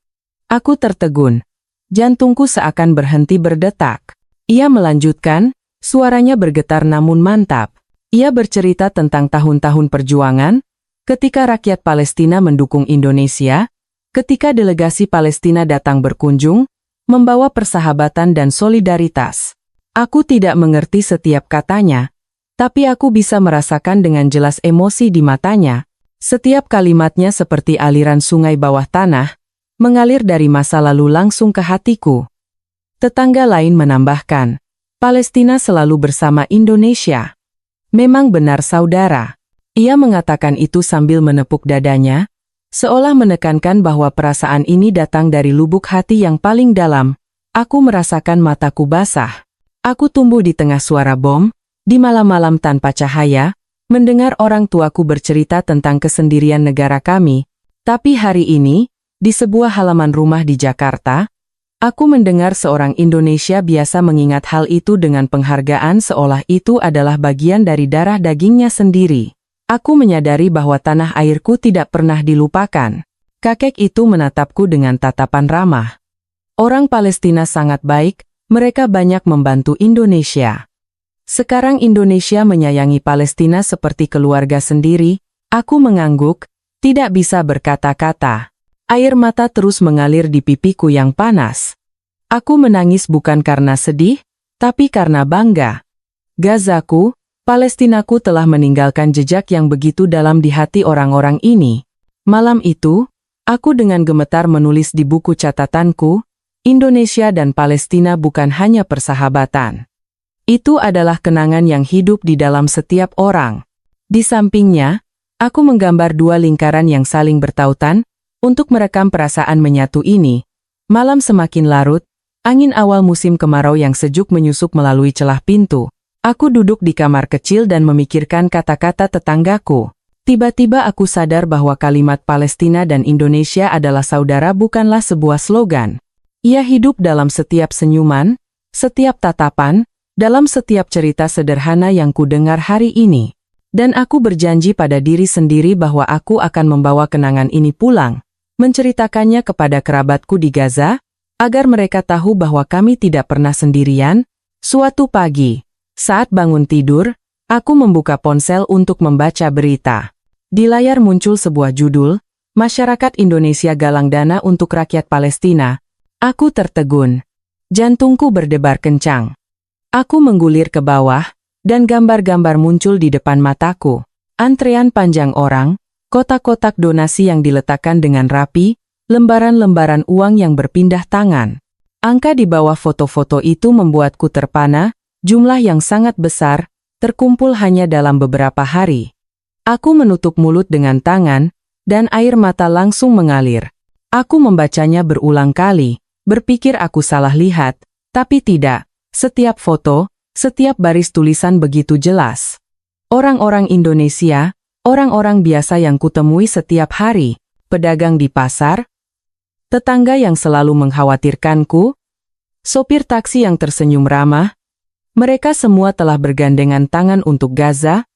Aku tertegun. Jantungku seakan berhenti berdetak. Ia melanjutkan, suaranya bergetar namun mantap. Ia bercerita tentang tahun-tahun perjuangan, ketika rakyat Palestina mendukung Indonesia, ketika delegasi Palestina datang berkunjung, membawa persahabatan dan solidaritas. Aku tidak mengerti setiap katanya, tapi aku bisa merasakan dengan jelas emosi di matanya. Setiap kalimatnya seperti aliran sungai bawah tanah, mengalir dari masa lalu langsung ke hatiku. Tetangga lain menambahkan, Palestina selalu bersama Indonesia. Memang benar saudara. Ia mengatakan itu sambil menepuk dadanya, seolah menekankan bahwa perasaan ini datang dari lubuk hati yang paling dalam. Aku merasakan mataku basah. Aku tumbuh di tengah suara bom, di malam-malam tanpa cahaya, mendengar orang tuaku bercerita tentang kesendirian negara kami. Tapi hari ini, di sebuah halaman rumah di Jakarta, aku mendengar seorang Indonesia biasa mengingat hal itu dengan penghargaan seolah itu adalah bagian dari darah dagingnya sendiri. Aku menyadari bahwa tanah airku tidak pernah dilupakan. Kakek itu menatapku dengan tatapan ramah. Orang Palestina sangat baik, mereka banyak membantu Indonesia. Sekarang Indonesia menyayangi Palestina seperti keluarga sendiri. Aku mengangguk, tidak bisa berkata-kata. Air mata terus mengalir di pipiku yang panas. Aku menangis bukan karena sedih, tapi karena bangga. Gazaku, Palestinaku telah meninggalkan jejak yang begitu dalam di hati orang-orang ini. Malam itu, aku dengan gemetar menulis di buku catatanku, Indonesia dan Palestina bukan hanya persahabatan. Itu adalah kenangan yang hidup di dalam setiap orang. Di sampingnya, aku menggambar dua lingkaran yang saling bertautan, untuk merekam perasaan menyatu ini. Malam semakin larut, angin awal musim kemarau yang sejuk menyusup melalui celah pintu. Aku duduk di kamar kecil dan memikirkan kata-kata tetanggaku. Tiba-tiba aku sadar bahwa kalimat Palestina dan Indonesia adalah saudara bukanlah sebuah slogan. Ia hidup dalam setiap senyuman, setiap tatapan, dalam setiap cerita sederhana yang kudengar hari ini. Dan aku berjanji pada diri sendiri bahwa aku akan membawa kenangan ini pulang, menceritakannya kepada kerabatku di Gaza, agar mereka tahu bahwa kami tidak pernah sendirian. Suatu pagi, saat bangun tidur, aku membuka ponsel untuk membaca berita. Di layar muncul sebuah judul, Masyarakat Indonesia galang dana untuk rakyat Palestina. Aku tertegun. Jantungku berdebar kencang. Aku menggulir ke bawah, dan gambar-gambar muncul di depan mataku. Antrean panjang orang, kotak-kotak donasi yang diletakkan dengan rapi, lembaran-lembaran uang yang berpindah tangan. Angka di bawah foto-foto itu membuatku terpana, jumlah yang sangat besar, terkumpul hanya dalam beberapa hari. Aku menutup mulut dengan tangan, dan air mata langsung mengalir. Aku membacanya berulang kali, berpikir aku salah lihat, tapi tidak. Setiap foto, setiap baris tulisan begitu jelas. Orang-orang Indonesia, orang-orang biasa yang kutemui setiap hari, pedagang di pasar, tetangga yang selalu mengkhawatirkanku, sopir taksi yang tersenyum ramah, mereka semua telah bergandengan tangan untuk Gaza,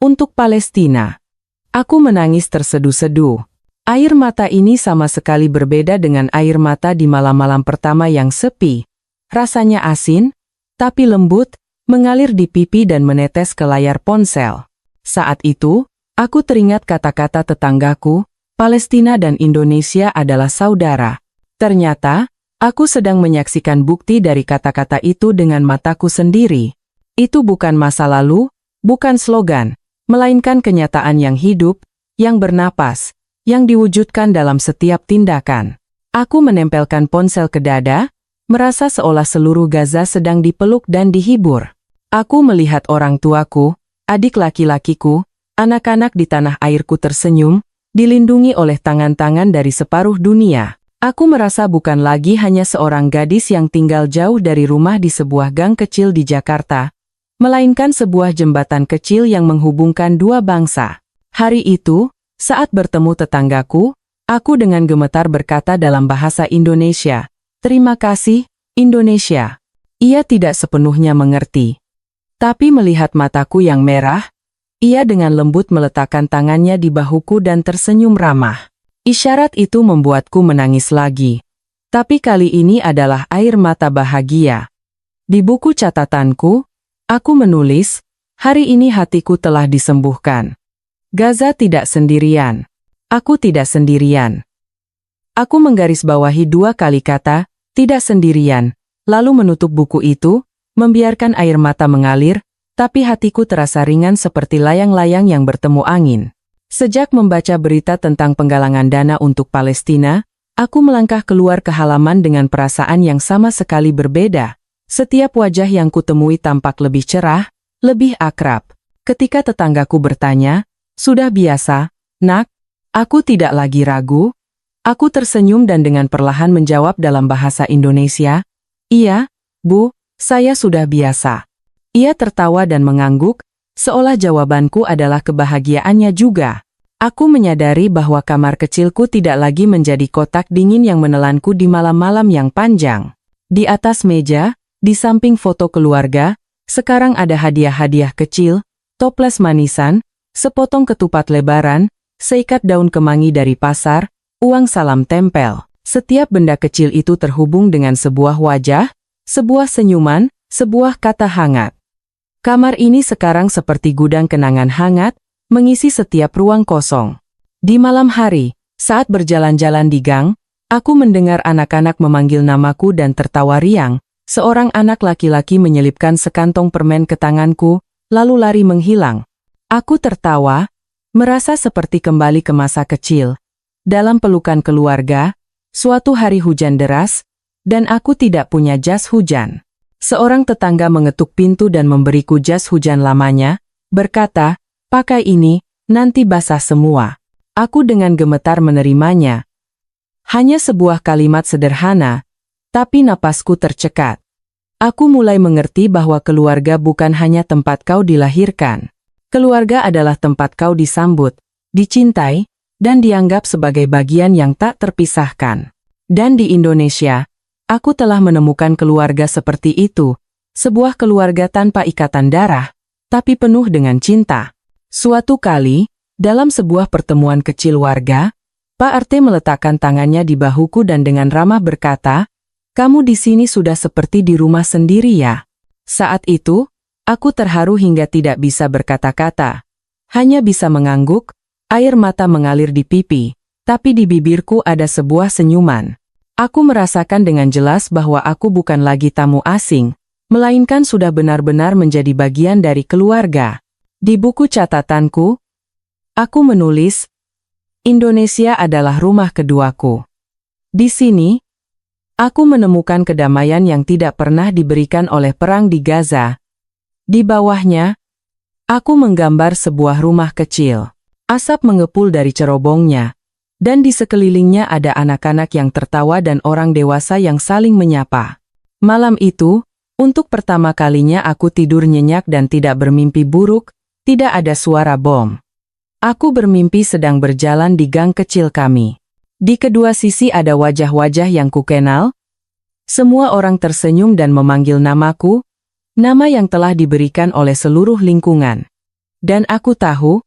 untuk Palestina. Aku menangis terseduh-seduh. Air mata ini sama sekali berbeda dengan air mata di malam-malam pertama yang sepi. Rasanya asin, tapi lembut, mengalir di pipi dan menetes ke layar ponsel. Saat itu, aku teringat kata-kata tetanggaku, Palestina dan Indonesia adalah saudara. Ternyata, aku sedang menyaksikan bukti dari kata-kata itu dengan mataku sendiri. Itu bukan masa lalu, bukan slogan, melainkan kenyataan yang hidup, yang bernapas, yang diwujudkan dalam setiap tindakan. Aku menempelkan ponsel ke dada, merasa seolah seluruh Gaza sedang dipeluk dan dihibur. Aku melihat orang tuaku, adik laki-lakiku, anak-anak di tanah airku tersenyum, dilindungi oleh tangan-tangan dari separuh dunia. Aku merasa bukan lagi hanya seorang gadis yang tinggal jauh dari rumah di sebuah gang kecil di Jakarta, melainkan sebuah jembatan kecil yang menghubungkan dua bangsa. Hari itu, saat bertemu tetanggaku, aku dengan gemetar berkata dalam bahasa Indonesia, "Terima kasih, Indonesia." Ia tidak sepenuhnya mengerti. Tapi melihat mataku yang merah, ia dengan lembut meletakkan tangannya di bahuku dan tersenyum ramah. Isyarat itu membuatku menangis lagi. Tapi kali ini adalah air mata bahagia. Di buku catatanku, aku menulis, hari ini hatiku telah disembuhkan. Gaza tidak sendirian. Aku tidak sendirian. Aku menggarisbawahi 2 kali kata, tidak sendirian, lalu menutup buku itu, membiarkan air mata mengalir, tapi hatiku terasa ringan seperti layang-layang yang bertemu angin. Sejak membaca berita tentang penggalangan dana untuk Palestina, aku melangkah keluar ke halaman dengan perasaan yang sama sekali berbeda. Setiap wajah yang kutemui tampak lebih cerah, lebih akrab. Ketika tetanggaku bertanya, "Sudah biasa, Nak?" Aku tidak lagi ragu. Aku tersenyum dan dengan perlahan menjawab dalam bahasa Indonesia, "Iya, Bu, saya sudah biasa." Ia tertawa dan mengangguk, seolah jawabanku adalah kebahagiaannya juga. Aku menyadari bahwa kamar kecilku tidak lagi menjadi kotak dingin yang menelanku di malam-malam yang panjang. Di atas meja, di samping foto keluarga, sekarang ada hadiah-hadiah kecil, toples manisan, sepotong ketupat lebaran, seikat daun kemangi dari pasar, uang salam tempel. Setiap benda kecil itu terhubung dengan sebuah wajah, sebuah senyuman, sebuah kata hangat. Kamar ini sekarang seperti gudang kenangan hangat, mengisi setiap ruang kosong. Di malam hari, saat berjalan-jalan di gang, aku mendengar anak-anak memanggil namaku dan tertawa riang. Seorang anak laki-laki menyelipkan sekantong permen ke tanganku, lalu lari menghilang. Aku tertawa, merasa seperti kembali ke masa kecil. Dalam pelukan keluarga, suatu hari hujan deras, dan aku tidak punya jas hujan. Seorang tetangga mengetuk pintu dan memberiku jas hujan lamanya, berkata, "Pakai ini, nanti basah semua." Aku dengan gemetar menerimanya. Hanya sebuah kalimat sederhana, tapi napasku tercekat. Aku mulai mengerti bahwa keluarga bukan hanya tempat kau dilahirkan. Keluarga adalah tempat kau disambut, dicintai, dan dianggap sebagai bagian yang tak terpisahkan. Dan di Indonesia, aku telah menemukan keluarga seperti itu, sebuah keluarga tanpa ikatan darah, tapi penuh dengan cinta. Suatu kali, dalam sebuah pertemuan kecil warga, Pak RT meletakkan tangannya di bahuku dan dengan ramah berkata, "Kamu di sini sudah seperti di rumah sendiri ya." Saat itu, aku terharu hingga tidak bisa berkata-kata. Hanya bisa mengangguk, air mata mengalir di pipi, tapi di bibirku ada sebuah senyuman. Aku merasakan dengan jelas bahwa aku bukan lagi tamu asing, melainkan sudah benar-benar menjadi bagian dari keluarga. Di buku catatanku, aku menulis, Indonesia adalah rumah keduaku. Di sini, aku menemukan kedamaian yang tidak pernah diberikan oleh perang di Gaza. Di bawahnya, aku menggambar sebuah rumah kecil. Asap mengepul dari cerobongnya. Dan di sekelilingnya ada anak-anak yang tertawa dan orang dewasa yang saling menyapa. Malam itu, untuk pertama kalinya aku tidur nyenyak dan tidak bermimpi buruk, tidak ada suara bom. Aku bermimpi sedang berjalan di gang kecil kami. Di kedua sisi ada wajah-wajah yang kukenal. Semua orang tersenyum dan memanggil namaku, nama yang telah diberikan oleh seluruh lingkungan. Dan aku tahu,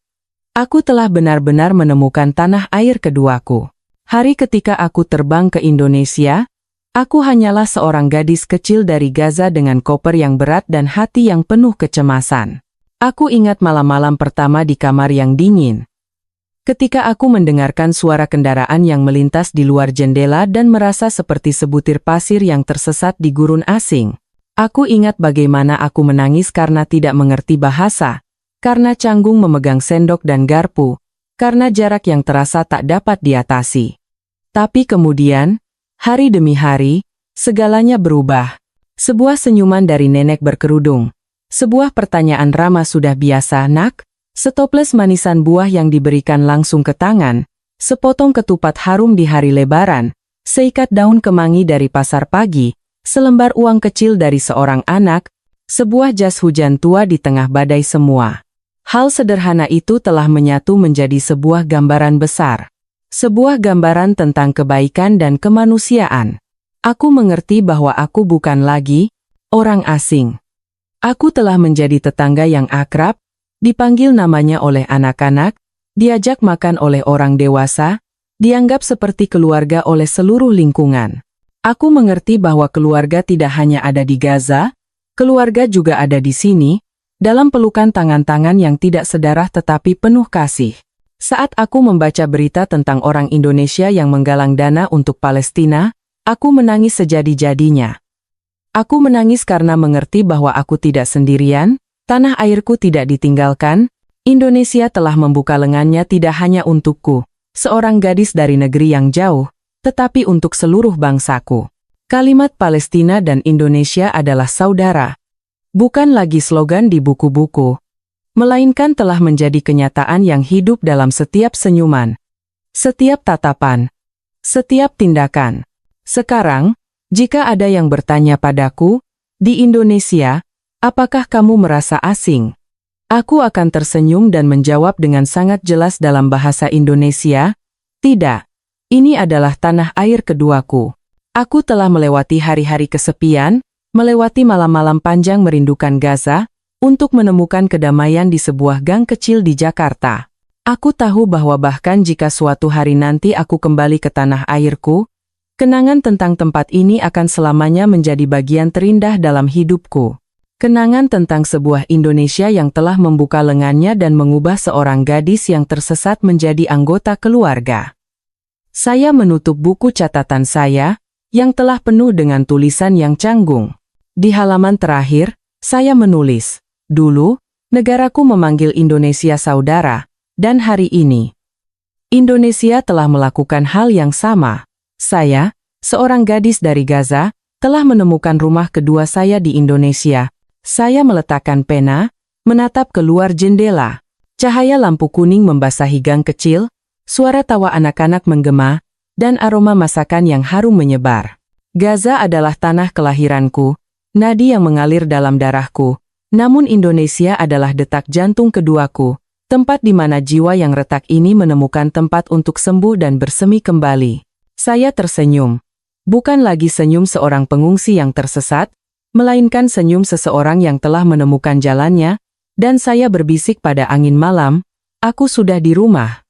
aku telah benar-benar menemukan tanah air keduaku. Hari ketika aku terbang ke Indonesia, aku hanyalah seorang gadis kecil dari Gaza dengan koper yang berat dan hati yang penuh kecemasan. Aku ingat malam-malam pertama di kamar yang dingin. Ketika aku mendengarkan suara kendaraan yang melintas di luar jendela dan merasa seperti sebutir pasir yang tersesat di gurun asing. Aku ingat bagaimana aku menangis karena tidak mengerti bahasa. Karena canggung memegang sendok dan garpu, karena jarak yang terasa tak dapat diatasi. Tapi kemudian, hari demi hari, segalanya berubah. Sebuah senyuman dari nenek berkerudung. Sebuah pertanyaan ramah, "Sudah biasa, Nak?" Setoples manisan buah yang diberikan langsung ke tangan, sepotong ketupat harum di hari Lebaran, seikat daun kemangi dari pasar pagi, selembar uang kecil dari seorang anak, sebuah jas hujan tua di tengah badai semua. Hal sederhana itu telah menyatu menjadi sebuah gambaran besar. Sebuah gambaran tentang kebaikan dan kemanusiaan. Aku mengerti bahwa aku bukan lagi orang asing. Aku telah menjadi tetangga yang akrab, dipanggil namanya oleh anak-anak, diajak makan oleh orang dewasa, dianggap seperti keluarga oleh seluruh lingkungan. Aku mengerti bahwa keluarga tidak hanya ada di Gaza, keluarga juga ada di sini, dalam pelukan tangan-tangan yang tidak sedarah tetapi penuh kasih. Saat aku membaca berita tentang orang Indonesia yang menggalang dana untuk Palestina, aku menangis sejadi-jadinya. Aku menangis karena mengerti bahwa aku tidak sendirian, tanah airku tidak ditinggalkan, Indonesia telah membuka lengannya tidak hanya untukku, seorang gadis dari negeri yang jauh, tetapi untuk seluruh bangsaku. Kalimat Palestina dan Indonesia adalah saudara. Bukan lagi slogan di buku-buku, melainkan telah menjadi kenyataan yang hidup dalam setiap senyuman, setiap tatapan, setiap tindakan. Sekarang, jika ada yang bertanya padaku, di Indonesia, apakah kamu merasa asing? Aku akan tersenyum dan menjawab dengan sangat jelas dalam bahasa Indonesia, tidak. Ini adalah tanah air keduaku. Aku telah melewati hari-hari kesepian, melewati malam-malam panjang merindukan Gaza, untuk menemukan kedamaian di sebuah gang kecil di Jakarta. Aku tahu bahwa bahkan jika suatu hari nanti aku kembali ke tanah airku, kenangan tentang tempat ini akan selamanya menjadi bagian terindah dalam hidupku. Kenangan tentang sebuah Indonesia yang telah membuka lengannya dan mengubah seorang gadis yang tersesat menjadi anggota keluarga. Saya menutup buku catatan saya, yang telah penuh dengan tulisan yang canggung. Di halaman terakhir, saya menulis, dulu, negaraku memanggil Indonesia saudara, dan hari ini, Indonesia telah melakukan hal yang sama. Saya, seorang gadis dari Gaza, telah menemukan rumah kedua saya di Indonesia. Saya meletakkan pena, menatap keluar jendela. Cahaya lampu kuning membasahi gang kecil, suara tawa anak-anak menggema, dan aroma masakan yang harum menyebar. Gaza adalah tanah kelahiranku, nadi yang mengalir dalam darahku, namun Indonesia adalah detak jantung keduaku, tempat di mana jiwa yang retak ini menemukan tempat untuk sembuh dan bersemi kembali. Saya tersenyum. Bukan lagi senyum seorang pengungsi yang tersesat, melainkan senyum seseorang yang telah menemukan jalannya, dan saya berbisik pada angin malam, aku sudah di rumah.